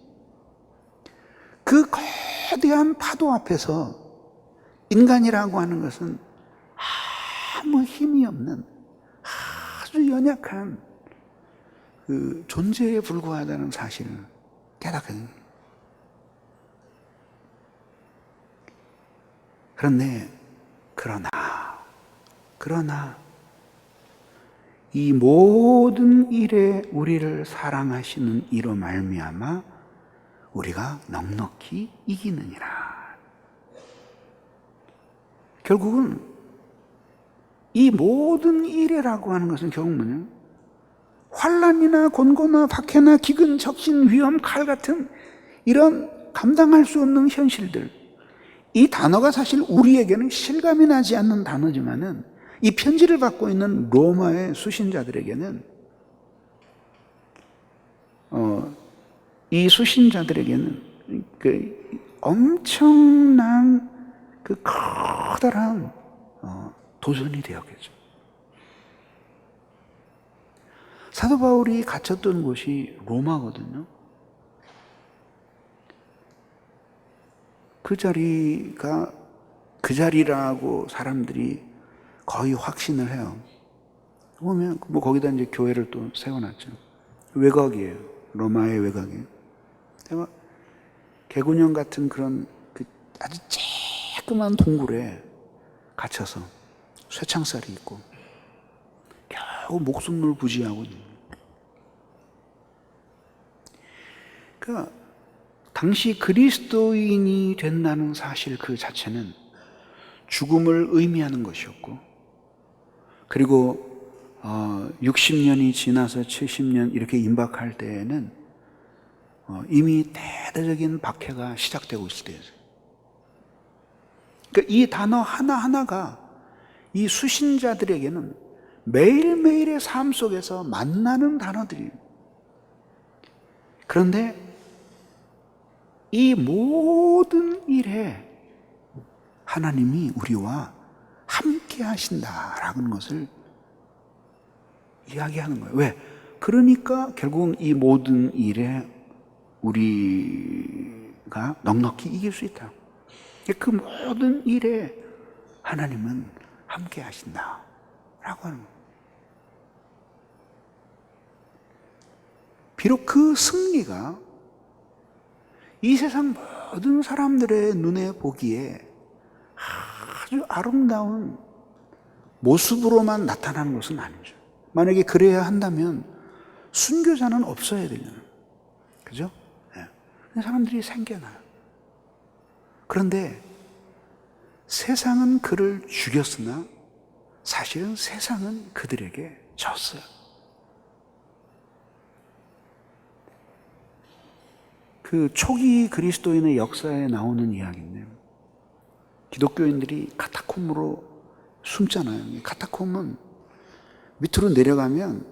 Speaker 1: 그 거대한 파도 앞에서 인간이라고 하는 것은 아무 힘이 없는 아주 연약한 그 존재에 불과하다는 사실을 깨닫게 됩니다. 그러나 이 모든 일에 우리를 사랑하시는 이로 말미암아 우리가 넉넉히 이기느니라. 결국은 이 모든 일이라고 하는 것은 결국 뭐냐? 환난이나 곤고나 박해나 기근, 적신, 위험, 칼 같은 이런 감당할 수 없는 현실들, 이 단어가 사실 우리에게는 실감이 나지 않는 단어지만은 이 편지를 받고 있는 로마의 수신자들에게는 이 수신자들에게는 그 엄청난 그 커다란 도전이 되었겠죠. 사도 바울이 갇혔던 곳이 로마거든요. 그 자리가 그 자리라고 사람들이 거의 확신을 해요. 보면 뭐 거기다 이제 교회를 또 세워놨죠. 외곽이에요. 로마의 외곽이에요. 제가 개구녕 같은 그런 그 아주 쬐끄만 동굴에 갇혀서 쇠창살이 있고 겨우 목숨을 부지하고 있는. 그러니까 당시 그리스도인이 된다는 사실 그 자체는 죽음을 의미하는 것이었고, 그리고 60년이 지나서 70년 이렇게 임박할 때에는 이미 대대적인 박해가 시작되고 있을 때였어요. 그러니까 이 단어 하나하나가 이 수신자들에게는 매일매일의 삶 속에서 만나는 단어들이에요. 그런데 이 모든 일에 하나님이 우리와 함께 하신다라는 것을 이야기하는 거예요. 왜? 그러니까 결국은 이 모든 일에 우리가 넉넉히 이길 수 있다. 그 모든 일에 하나님은 함께 하신다라고 하는 거예요. 비록 그 승리가 이 세상 모든 사람들의 눈에 보기에 아주 아름다운 모습으로만 나타나는 것은 아니죠. 만약에 그래야 한다면 순교자는 없어야 되잖아요. 그죠? 네. 사람들이 생겨나요. 그런데 세상은 그를 죽였으나 사실은 세상은 그들에게 졌어요. 그 초기 그리스도인의 역사에 나오는 이야기인데, 기독교인들이 카타콤으로 숨잖아요. 카타콤은 밑으로 내려가면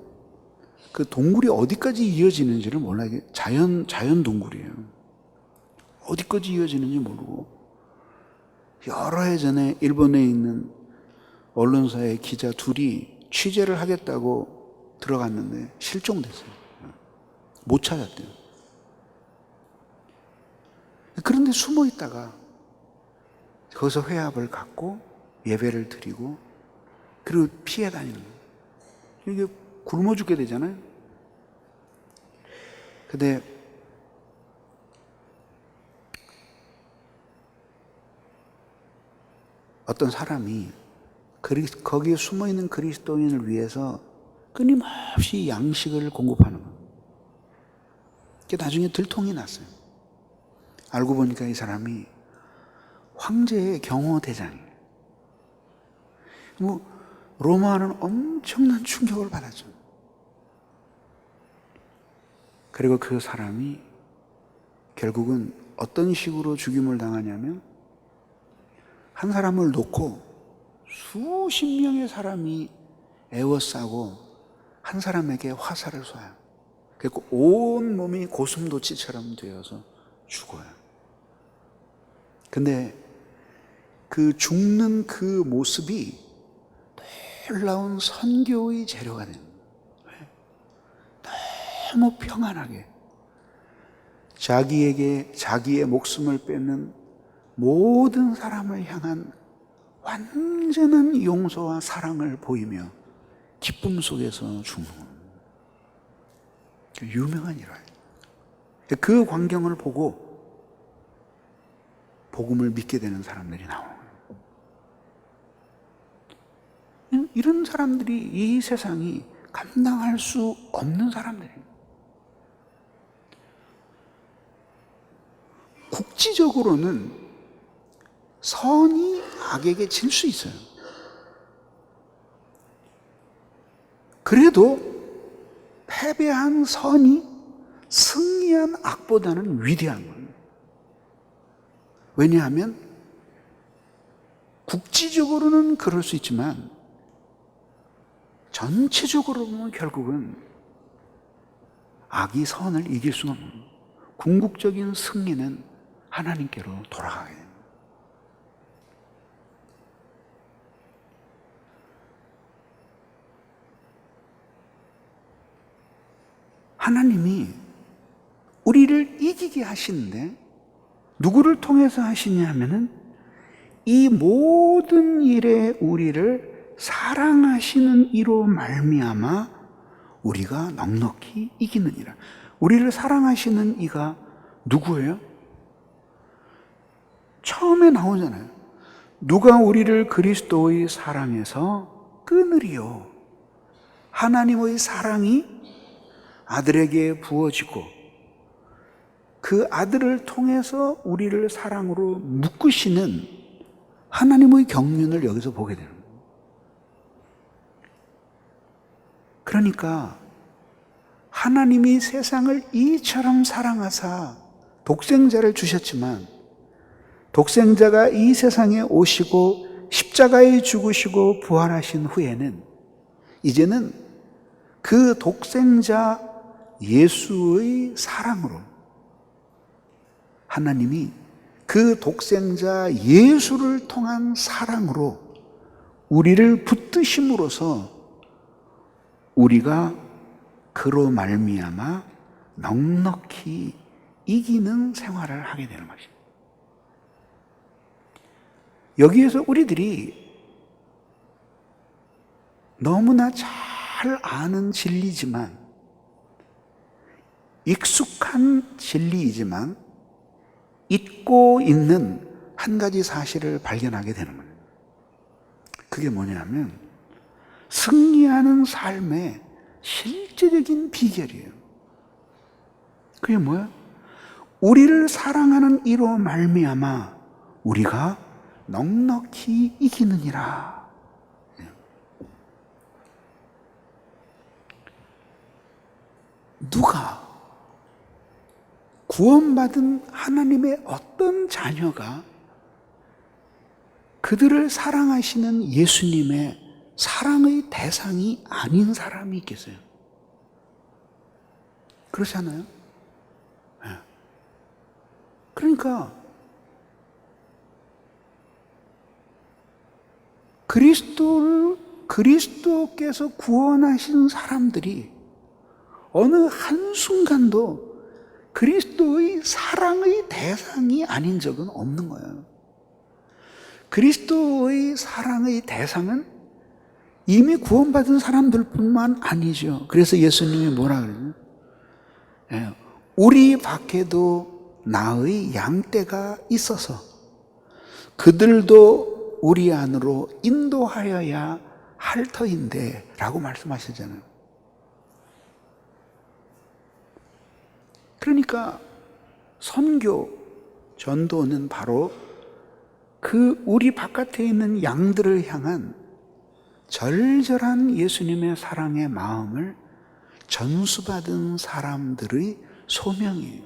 Speaker 1: 그 동굴이 어디까지 이어지는지를 몰라요. 이게 자연 동굴이에요. 어디까지 이어지는지 모르고, 여러 해 전에 일본에 있는 언론사의 기자 둘이 취재를 하겠다고 들어갔는데 실종됐어요. 못 찾았대요. 그런데 숨어 있다가 거기서 회합을 갖고 예배를 드리고 그리고 피해 다니는 거예요. 이게 굶어 죽게 되잖아요. 근데 어떤 사람이 거기에 숨어 있는 그리스도인을 위해서 끊임없이 양식을 공급하는 거예요. 나중에 들통이 났어요. 알고 보니까 이 사람이 황제의 경호대장이에요. 로마는 엄청난 충격을 받았죠. 그리고 그 사람이 결국은 어떤 식으로 죽임을 당하냐면, 한 사람을 놓고 수십 명의 사람이 에워싸고 한 사람에게 화살을 쏴요. 그리고 온 몸이 고슴도치처럼 되어서 죽어요. 근데 그 죽는 그 모습이 놀라운 선교의 재료가 됩니다. 너무 평안하게 자기의 목숨을 뺏는 모든 사람을 향한 완전한 용서와 사랑을 보이며 기쁨 속에서 죽는 겁니다. 유명한 일화예요. 그 광경을 보고 복음을 믿게 되는 사람들이 나오는 거예요. 이런 사람들이 이 세상이 감당할 수 없는 사람들이에요. 국지적으로는 선이 악에게 질 수 있어요. 그래도 패배한 선이 승리한 악보다는 위대한 거예요. 왜냐하면 국지적으로는 그럴 수 있지만 전체적으로 보면 결국은 악이 선을 이길 수가 없는 거예요. 궁극적인 승리는 하나님께로 돌아가게 됩니다. 하나님이 우리를 이기게 하시는데 누구를 통해서 하시냐면은 이 모든 일에 우리를 사랑하시는 이로 말미암아 우리가 넉넉히 이기느니라. 우리를 사랑하시는 이가 누구예요? 처음에 나오잖아요. 누가 우리를 그리스도의 사랑에서 끊으리요. 하나님의 사랑이 아들에게 부어지고 그 아들을 통해서 우리를 사랑으로 묶으시는 하나님의 경륜을 여기서 보게 되는 거예요. 그러니까 하나님이 세상을 이처럼 사랑하사 독생자를 주셨지만 독생자가 이 세상에 오시고 십자가에 죽으시고 부활하신 후에는 이제는 그 독생자 예수의 사랑으로 하나님이 그 독생자 예수를 통한 사랑으로 우리를 붙드심으로써 우리가 그로 말미암아 넉넉히 이기는 생활을 하게 되는 것입니다. 여기에서 우리들이 너무나 잘 아는 진리지만 익숙한 진리이지만 잊고 있는 한 가지 사실을 발견하게 되는 거예요. 그게 뭐냐면 승리하는 삶의 실제적인 비결이에요. 그게 뭐야? 우리를 사랑하는 이로 말미암아 우리가 넉넉히 이기느니라. 누가 구원받은 하나님의 어떤 자녀가 그들을 사랑하시는 예수님의 사랑의 대상이 아닌 사람이 있겠어요? 그렇지 않아요? 네. 그러니까 그리스도께서 구원하신 사람들이 어느 한순간도 그리스도의 사랑의 대상이 아닌 적은 없는 거예요. 그리스도의 사랑의 대상은 이미 구원받은 사람들뿐만 아니죠. 그래서 예수님이 뭐라 그러죠? 우리 밖에도 나의 양떼가 있어서 그들도 우리 안으로 인도하여야 할 터인데 라고 말씀하시잖아요. 그러니까 선교, 전도는 바로 그 우리 바깥에 있는 양들을 향한 절절한 예수님의 사랑의 마음을 전수받은 사람들의 소명이에요.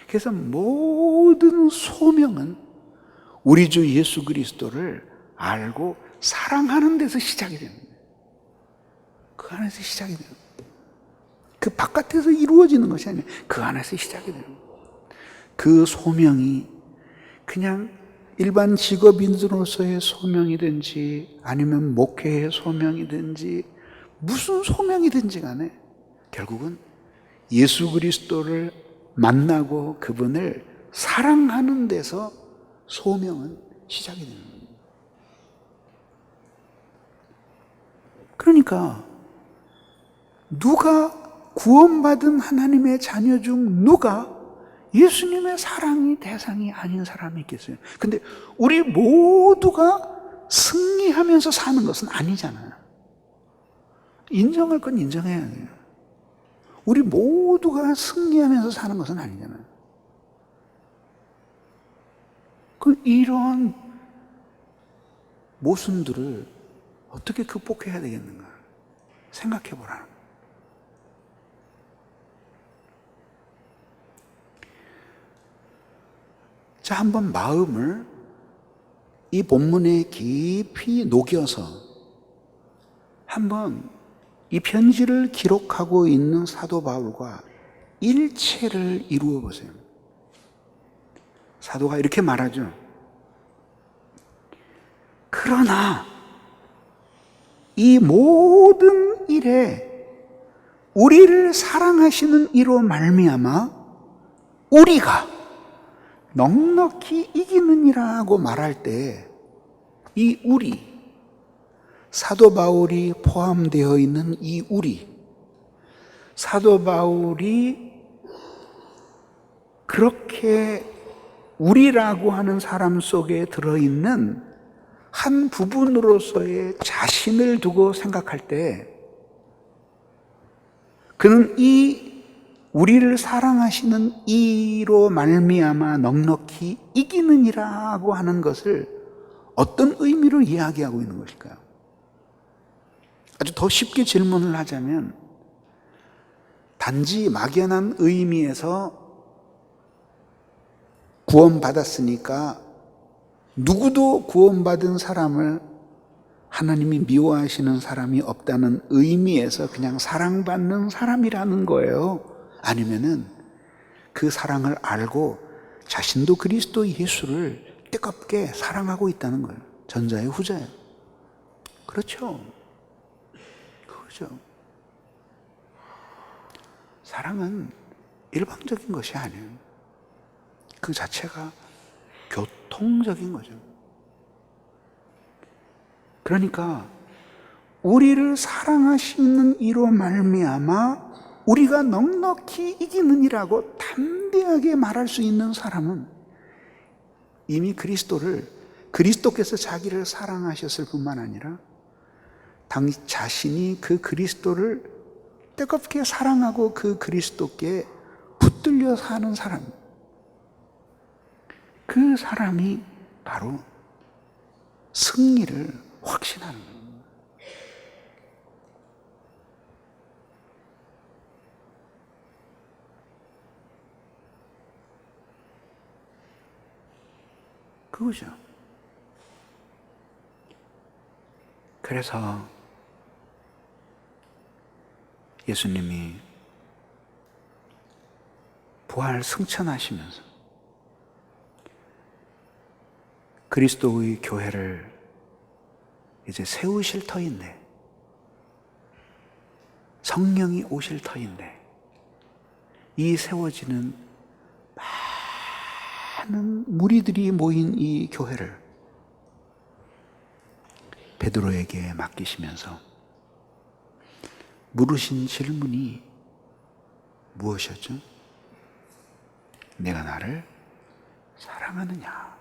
Speaker 1: 그래서 모든 소명은 우리 주 예수 그리스도를 알고 사랑하는 데서 시작이 됩니다. 그 안에서 시작이 돼요. 그 바깥에서 이루어지는 것이 아니에요. 그 안에서 시작이 돼요. 그 소명이 그냥 일반 직업인으로서의 소명이든지 아니면 목회의 소명이든지 무슨 소명이든지 간에 결국은 예수 그리스도를 만나고 그분을 사랑하는 데서 소명은 시작이 됩니다. 그러니까 누가 구원받은 하나님의 자녀 중 누가 예수님의 사랑이 대상이 아닌 사람이 있겠어요? 근데 우리 모두가 승리하면서 사는 것은 아니잖아요. 인정할 건 인정해야 돼요. 우리 모두가 승리하면서 사는 것은 아니잖아요. 이런 모순들을 어떻게 극복해야 되겠는가 생각해 보라는 거예요. 자, 한번 마음을 이 본문에 깊이 녹여서 한번 이 편지를 기록하고 있는 사도 바울과 일체를 이루어 보세요. 사도가 이렇게 말하죠. 그러나 이 모든 일에 우리를 사랑하시는 이로 말미암아 우리가 넉넉히 이기느니라고 말할 때 이 우리, 사도 바울이 포함되어 있는 이 우리, 사도 바울이 그렇게 우리라고 하는 사람 속에 들어있는 한 부분으로서의 자신을 두고 생각할 때 그는 이 우리를 사랑하시는 이로 말미암아 넉넉히 이기느니라고 하는 것을 어떤 의미로 이야기하고 있는 것일까요? 아주 더 쉽게 질문을 하자면 단지 막연한 의미에서 구원받았으니까 누구도 구원받은 사람을 하나님이 미워하시는 사람이 없다는 의미에서 그냥 사랑받는 사람이라는 거예요? 아니면은 그 사랑을 알고 자신도 그리스도 예수를 뜨겁게 사랑하고 있다는 거예요? 전자예요, 후자예요? 그렇죠. 그거죠. 사랑은 일방적인 것이 아니에요. 그 자체가 교통적인 거죠. 그러니까 우리를 사랑하시는 이로 말미암아 우리가 넉넉히 이기느니라고 담대하게 말할 수 있는 사람은 이미 그리스도께서 자기를 사랑하셨을 뿐만 아니라 자신이 그 그리스도를 뜨겁게 사랑하고 그 그리스도께 붙들려 사는 사람, 그 사람이 바로 승리를 확신하는 거예요. 그거죠. 그래서 예수님이 부활 승천하시면서 그리스도의 교회를 이제 세우실 터인데, 성령이 오실 터인데, 이 세워지는 많은 무리들이 모인 이 교회를 베드로에게 맡기시면서 물으신 질문이 무엇이었죠? 내가 나를 사랑하느냐?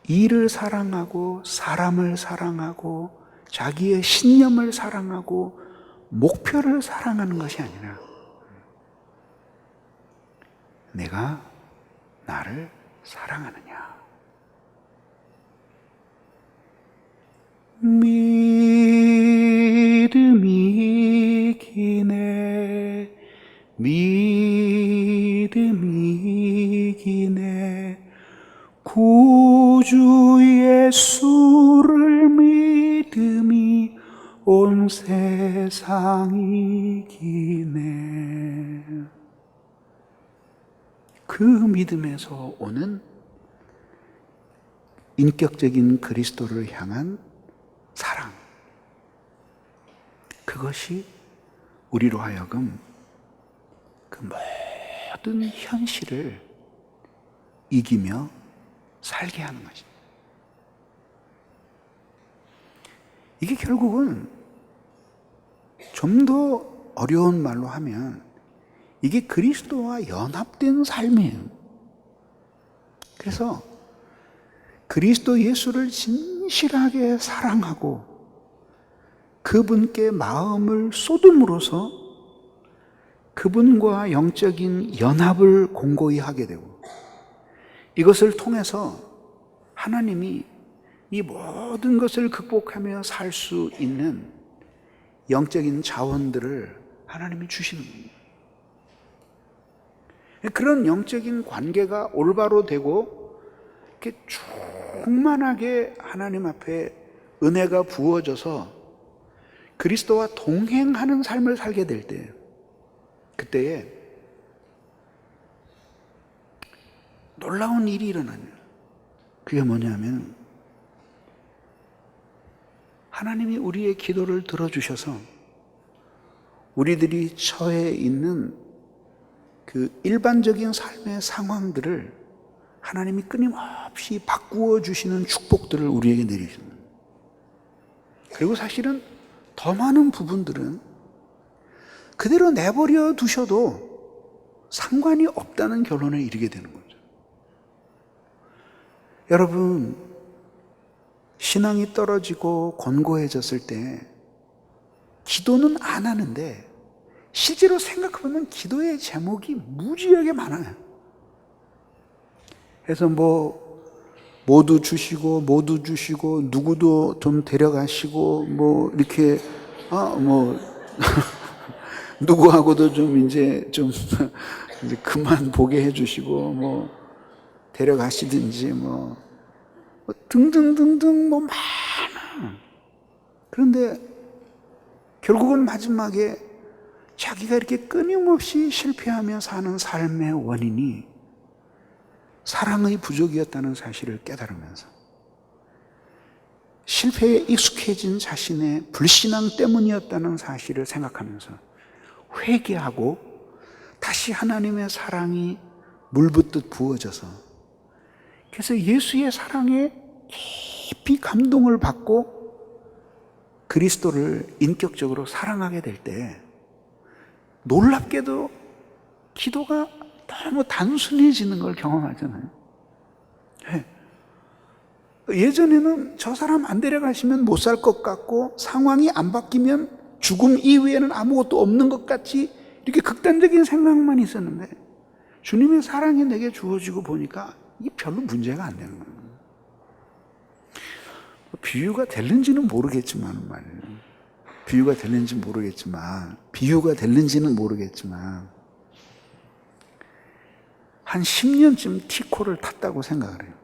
Speaker 1: 일을 사랑하고 사람을 사랑하고 자기의 신념을 사랑하고 목표를 사랑하는 것이 아니라 내가 나를 사랑하느냐. 믿음이 기네 믿음이 기네 구주 예수를 믿음이 온 세상이 기네. 그 믿음에서 오는 인격적인 그리스도를 향한 사랑, 그것이 우리로 하여금 그 모든 현실을 이기며 살게 하는 것입니다. 이게 결국은 좀 더 어려운 말로 하면 이게 그리스도와 연합된 삶이에요. 그래서 그리스도 예수를 진실하게 사랑하고 그분께 마음을 쏟음으로써 그분과 영적인 연합을 공고히 하게 되고, 이것을 통해서 하나님이 이 모든 것을 극복하며 살 수 있는 영적인 자원들을 하나님이 주시는 겁니다. 그런 영적인 관계가 올바로 되고 이렇게 충만하게 하나님 앞에 은혜가 부어져서 그리스도와 동행하는 삶을 살게 될 때, 그때에 놀라운 일이 일어납니다. 그게 뭐냐면 하나님이 우리의 기도를 들어주셔서 우리들이 처해 있는 그 일반적인 삶의 상황들을 하나님이 끊임없이 바꾸어 주시는 축복들을 우리에게 내리십니다. 그리고 사실은 더 많은 부분들은 그대로 내버려 두셔도 상관이 없다는 결론에 이르게 되는 거죠. 여러분, 신앙이 떨어지고 곤고해졌을 때 기도는 안 하는데 실제로 생각해보면 기도의 제목이 무지하게 많아요. 그래서 모두 주시고 누구도 좀 데려가시고 이렇게 누구하고도 이제 그만 보게 해주시고 데려가시든지 등등등등 많아. 그런데 결국은 마지막에 자기가 이렇게 끊임없이 실패하며 사는 삶의 원인이 사랑의 부족이었다는 사실을 깨달으면서 실패에 익숙해진 자신의 불신앙 때문이었다는 사실을 생각하면서 회개하고 다시 하나님의 사랑이 물붓듯 부어져서, 그래서 예수의 사랑에 깊이 감동을 받고 그리스도를 인격적으로 사랑하게 될 때 놀랍게도 기도가 너무 단순해지는 걸 경험하잖아요. 예전에는 저 사람 안 데려가시면 못 살 것 같고 상황이 안 바뀌면 죽음 이외에는 아무것도 없는 것 같이 이렇게 극단적인 생각만 있었는데 주님의 사랑이 내게 주어지고 보니까 이게 별로 문제가 안 되는 거예요. 비유가 될는지는 모르겠지만 한 10년쯤 티코를 탔다고 생각을 해요.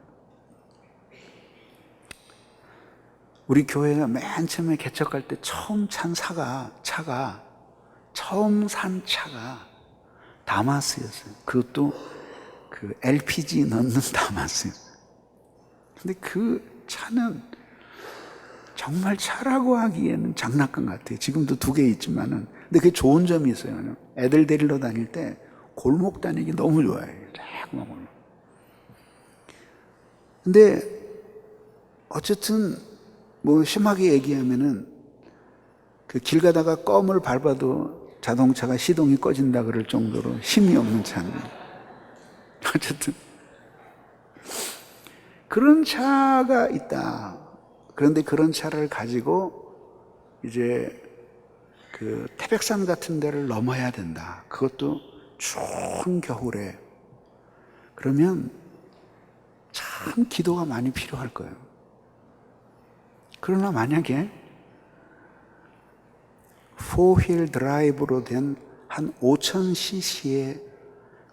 Speaker 1: 우리 교회가 맨 처음에 개척할 때 처음 산 차가 다마스였어요. 그것도 그 LPG 넣는 다마스였어요. 근데 그 차는 정말 차라고 하기에는 장난감 같아요. 지금도 2개 있지만은. 근데 그게 좋은 점이 있어요. 애들 데리러 다닐 때 골목 다니기 너무 좋아요. 자꾸만 골목. 근데 어쨌든 심하게 얘기하면은 그 길 가다가 껌을 밟아도 자동차가 시동이 꺼진다 그럴 정도로 힘이 없는 차는. 어쨌든 그런 차가 있다. 그런데 그런 차를 가지고 이제 그 태백산 같은 데를 넘어야 된다. 그것도 추운 겨울에. 그러면 참 기도가 많이 필요할 거예요. 그러나 만약에 4휠 드라이브로 된 한 5000cc의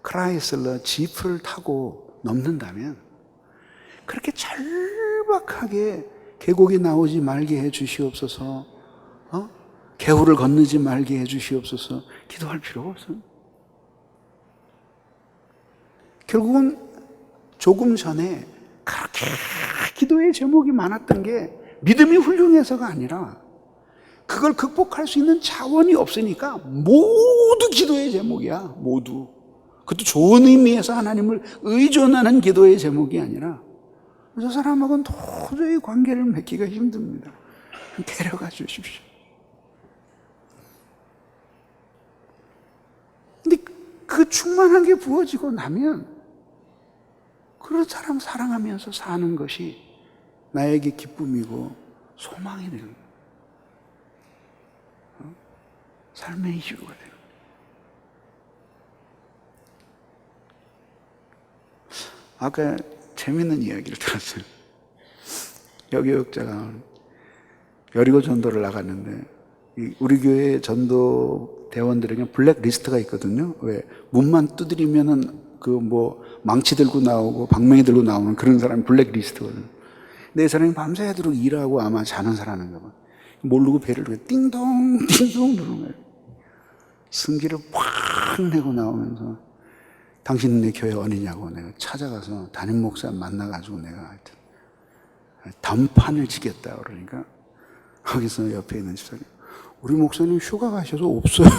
Speaker 1: 크라이슬러 지프를 타고 넘는다면 그렇게 절박하게 계곡이 나오지 말게 해 주시옵소서, 개울을 건너지 말게 해 주시옵소서 기도할 필요가 없어요. 결국은 조금 전에 그렇게 기도의 제목이 많았던 게 믿음이 훌륭해서가 아니라 그걸 극복할 수 있는 자원이 없으니까 모두 기도의 제목이야. 모두. 그것도 좋은 의미에서 하나님을 의존하는 기도의 제목이 아니라 저 사람하고는 도저히 관계를 맺기가 힘듭니다. 데려가 주십시오. 근데 그 충만한 게 부어지고 나면 그런 사람 사랑하면서 사는 것이 나에게 기쁨이고 소망이 되는 거예요. 삶의 이유가 돼요. 아까 재밌는 이야기를 들었어요. 여교육자가 여리고 전도를 나갔는데 우리 교회 전도 대원들에게 블랙리스트가 있거든요. 왜 문만 두드리면은 그 뭐 망치 들고 나오고 방망이 들고 나오는 그런 사람이 블랙리스트거든요. 근데 이 사람이 밤새도록 일하고 아마 자는 사람인가 봐. 모르고 배를 띵동 띵동 누르는 거예요. 승기를 팍 내고 나오면서 당신 내 교회 어디냐고 내가 찾아가서 담임 목사 만나가지고 내가 하여튼 단판을 치겠다 그러니까 거기서 옆에 있는 집사님, 우리 목사님 휴가 가셔서 없어요.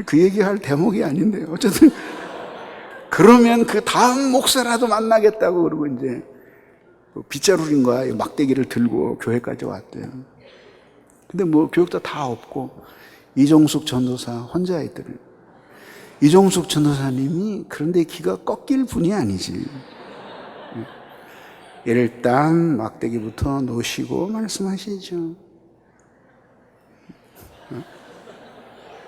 Speaker 1: 그 얘기할 대목이 아닌데 어쨌든 그러면 그 다음 목사라도 만나겠다고 그러고 이제 빗자루인가 막대기를 들고 교회까지 왔대요. 근데 뭐 교육자 다 없고 이종숙 전도사 혼자 있더래요. 이종숙 전도사님이 그런데 기가 꺾일 분이 아니지. 일단 막대기부터 놓으시고 말씀하시죠.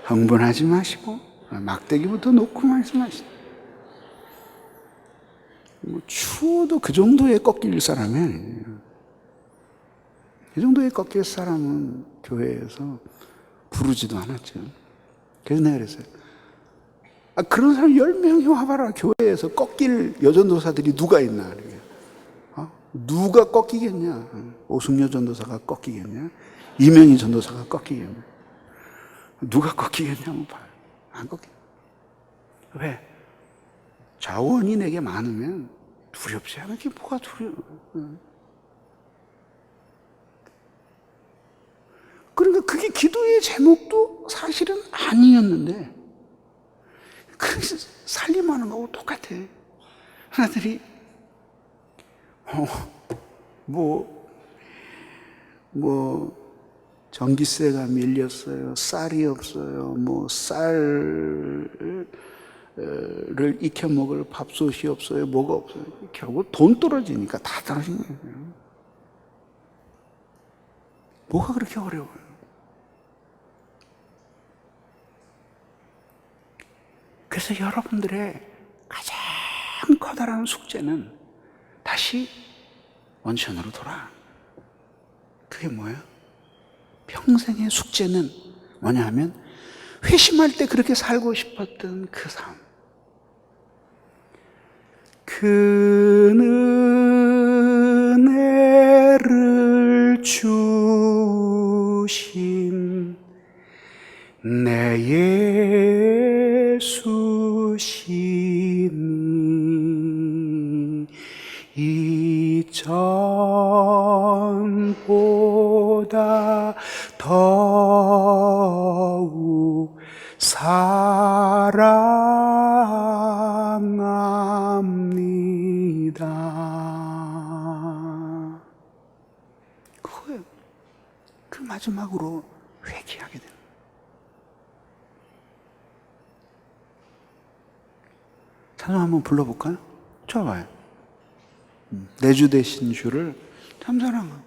Speaker 1: 흥분하지 마시고 막대기부터 놓고 말씀하시죠. 뭐 추워도 그 정도에 꺾일 사람이 아니에요. 이 정도에 꺾일 사람은 교회에서 부르지도 않았죠. 그래서 내가 그랬어요. 그런 사람 10명이 와봐라. 교회에서 꺾일 여전도사들이 누가 있나. 누가 꺾이겠냐. 오승려 전도사가 꺾이겠냐. 이명희 전도사가 꺾이겠냐. 누가 꺾이겠냐면 봐요. 안 꺾여. 왜? 자원이 내게 많으면 두렵지 않은 게 뭐가 두려워. 그러니까 그게 기도의 제목도 사실은 아니었는데 그 살림하는 거하고 똑같아. 하나들이 전기세가 밀렸어요. 쌀이 없어요. 쌀을 익혀 먹을 밥솥이 없어요. 뭐가 없어요. 결국 돈 떨어지니까 다 떨어진 거예요. 뭐가 그렇게 어려워요? 그래서 여러분들의 가장 커다란 숙제는 다시 원천으로 돌아가는 거예요. 그게 뭐예요? 평생의 숙제는 뭐냐 하면 회심할 때 그렇게 살고 싶었던 그 삶. 그 은혜를 주신 내 예수시니 이전보다 더욱 사랑합니다. 그거예요. 그 마지막으로 회개하게 됩니다. 찬송 한번 불러볼까요? 좋아요. 내 주 되신 주를 참 사랑하고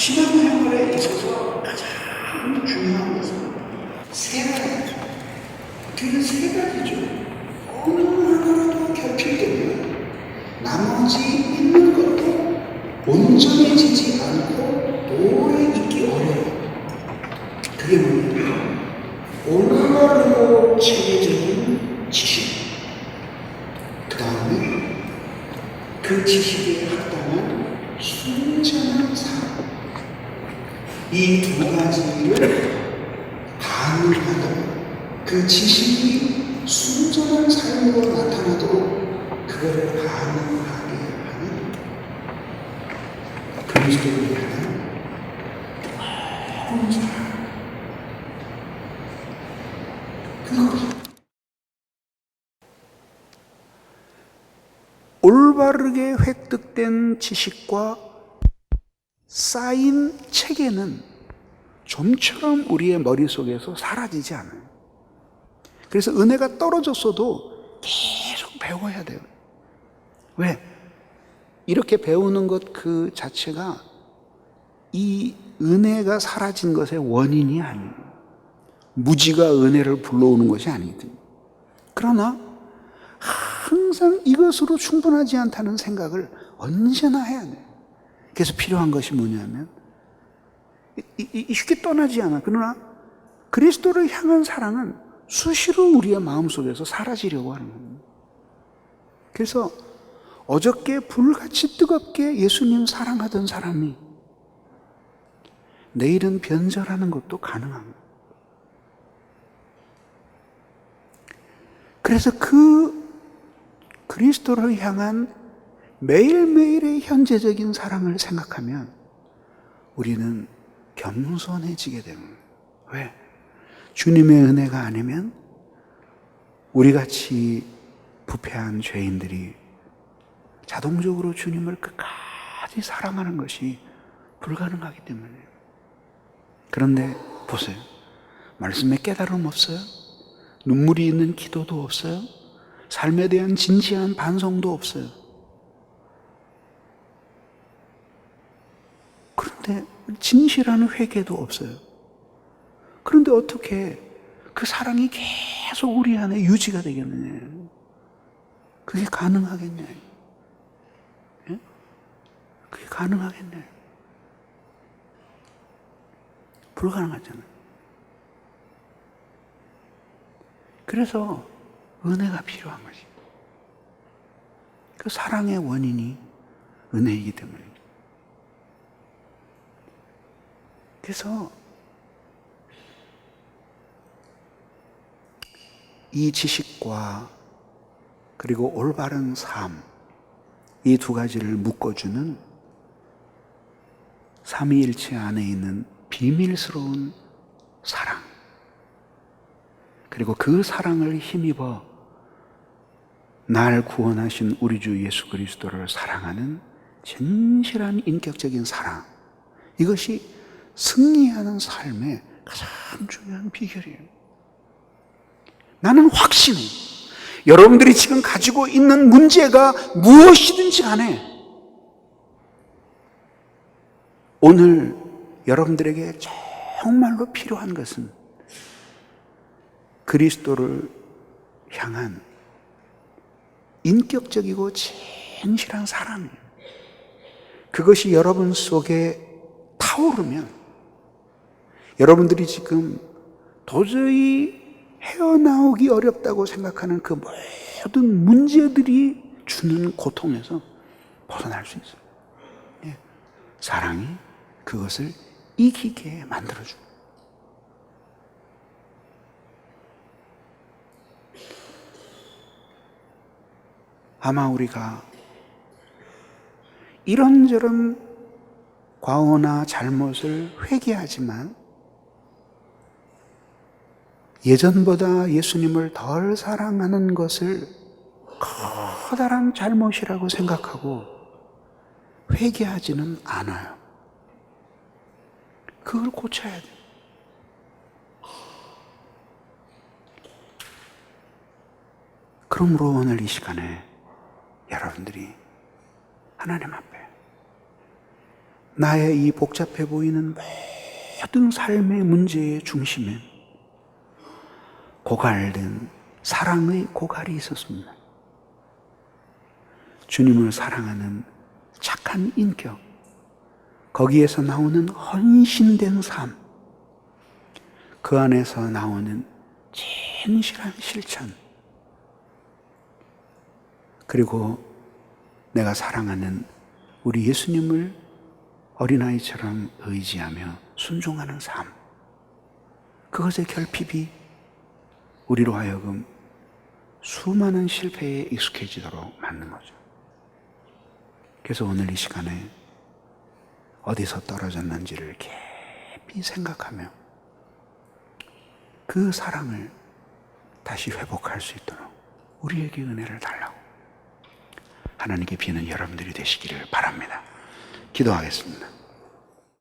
Speaker 1: 신앙생활에 있어서 가장 중요한 것은 세 가지죠. 그는 세 가지죠. 어느 하나라도 결핍되면 나머지 있는 것도 온전해지지 않고 오래 있기 어려워요. 그게 뭐냐면 올바르고 체계적인 지식, 그 다음에 그 지식에 합당한 순전한 삶, 이 두 가지를 가능하다면 그 지식이 순전한 삶으로 나타나도록 그거를 가능하게 하는 그리스도를 향한 좋은 사람, 그것이 올바르게 획득된 지식과 쌓인 체계는 좀처럼 우리의 머릿속에서 사라지지 않아요. 그래서 은혜가 떨어졌어도 계속 배워야 돼요. 왜? 이렇게 배우는 것 그 자체가 이 은혜가 사라진 것의 원인이 아니에요. 무지가 은혜를 불러오는 것이 아니거든요. 그러나 항상 이것으로 충분하지 않다는 생각을 언제나 해야 돼요. 그래서 필요한 것이 뭐냐면 쉽게 떠나지 않아. 그러나 그리스도를 향한 사랑은 수시로 우리의 마음속에서 사라지려고 하는 겁니다. 그래서 어저께 불같이 뜨겁게 예수님 사랑하던 사람이 내일은 변절하는 것도 가능합니다. 그래서 그 그리스도를 향한 매일매일의 현재적인 사랑을 생각하면 우리는 겸손해지게 됩니다. 왜? 주님의 은혜가 아니면 우리같이 부패한 죄인들이 자동적으로 주님을 끝까지 사랑하는 것이 불가능하기 때문이에요. 그런데 보세요. 말씀에 깨달음 없어요? 눈물이 있는 기도도 없어요? 삶에 대한 진지한 반성도 없어요. 그런데 진실한 회개도 없어요. 그런데 어떻게 그 사랑이 계속 우리 안에 유지가 되겠느냐? 그게 가능하겠냐? 예? 그게 가능하겠냐? 불가능하잖아요. 그래서 은혜가 필요한 것이. 그 사랑의 원인이 은혜이기 때문이죠. 그래서 이 지식과 그리고 올바른 삶, 이 두 가지를 묶어주는 삼위일체 안에 있는 비밀스러운 사랑, 그리고 그 사랑을 힘입어 날 구원하신 우리 주 예수 그리스도를 사랑하는 진실한 인격적인 사랑, 이것이 승리하는 삶의 가장 중요한 비결이에요. 나는 확신해. 여러분들이 지금 가지고 있는 문제가 무엇이든지 간에 오늘 여러분들에게 정말로 필요한 것은 그리스도를 향한 인격적이고 진실한 사랑이에요. 그것이 여러분 속에 타오르면 여러분들이 지금 도저히 헤어나오기 어렵다고 생각하는 그 모든 문제들이 주는 고통에서 벗어날 수 있어요. 예. 사랑이 그것을 이기게 만들어줘요. 아마 우리가 이런저런 과오나 잘못을 회개하지만 예전보다 예수님을 덜 사랑하는 것을 커다란 잘못이라고 생각하고 회개하지는 않아요. 그걸 고쳐야 돼요. 그러므로 오늘 이 시간에 여러분들이 하나님 앞에 나의 이 복잡해 보이는 모든 삶의 문제의 중심에 고갈된 사랑의 고갈이 있었습니다. 주님을 사랑하는 착한 인격, 거기에서 나오는 헌신된 삶, 그 안에서 나오는 진실한 실천, 그리고 내가 사랑하는 우리 예수님을 어린아이처럼 의지하며 순종하는 삶, 그것의 결핍이 우리로 하여금 수많은 실패에 익숙해지도록 만든 거죠. 그래서 오늘 이 시간에 어디서 떨어졌는지를 깊이 생각하며 그 사랑을 다시 회복할 수 있도록 우리에게 은혜를 달라고 하나님께 비는 여러분들이 되시기를 바랍니다. 기도하겠습니다.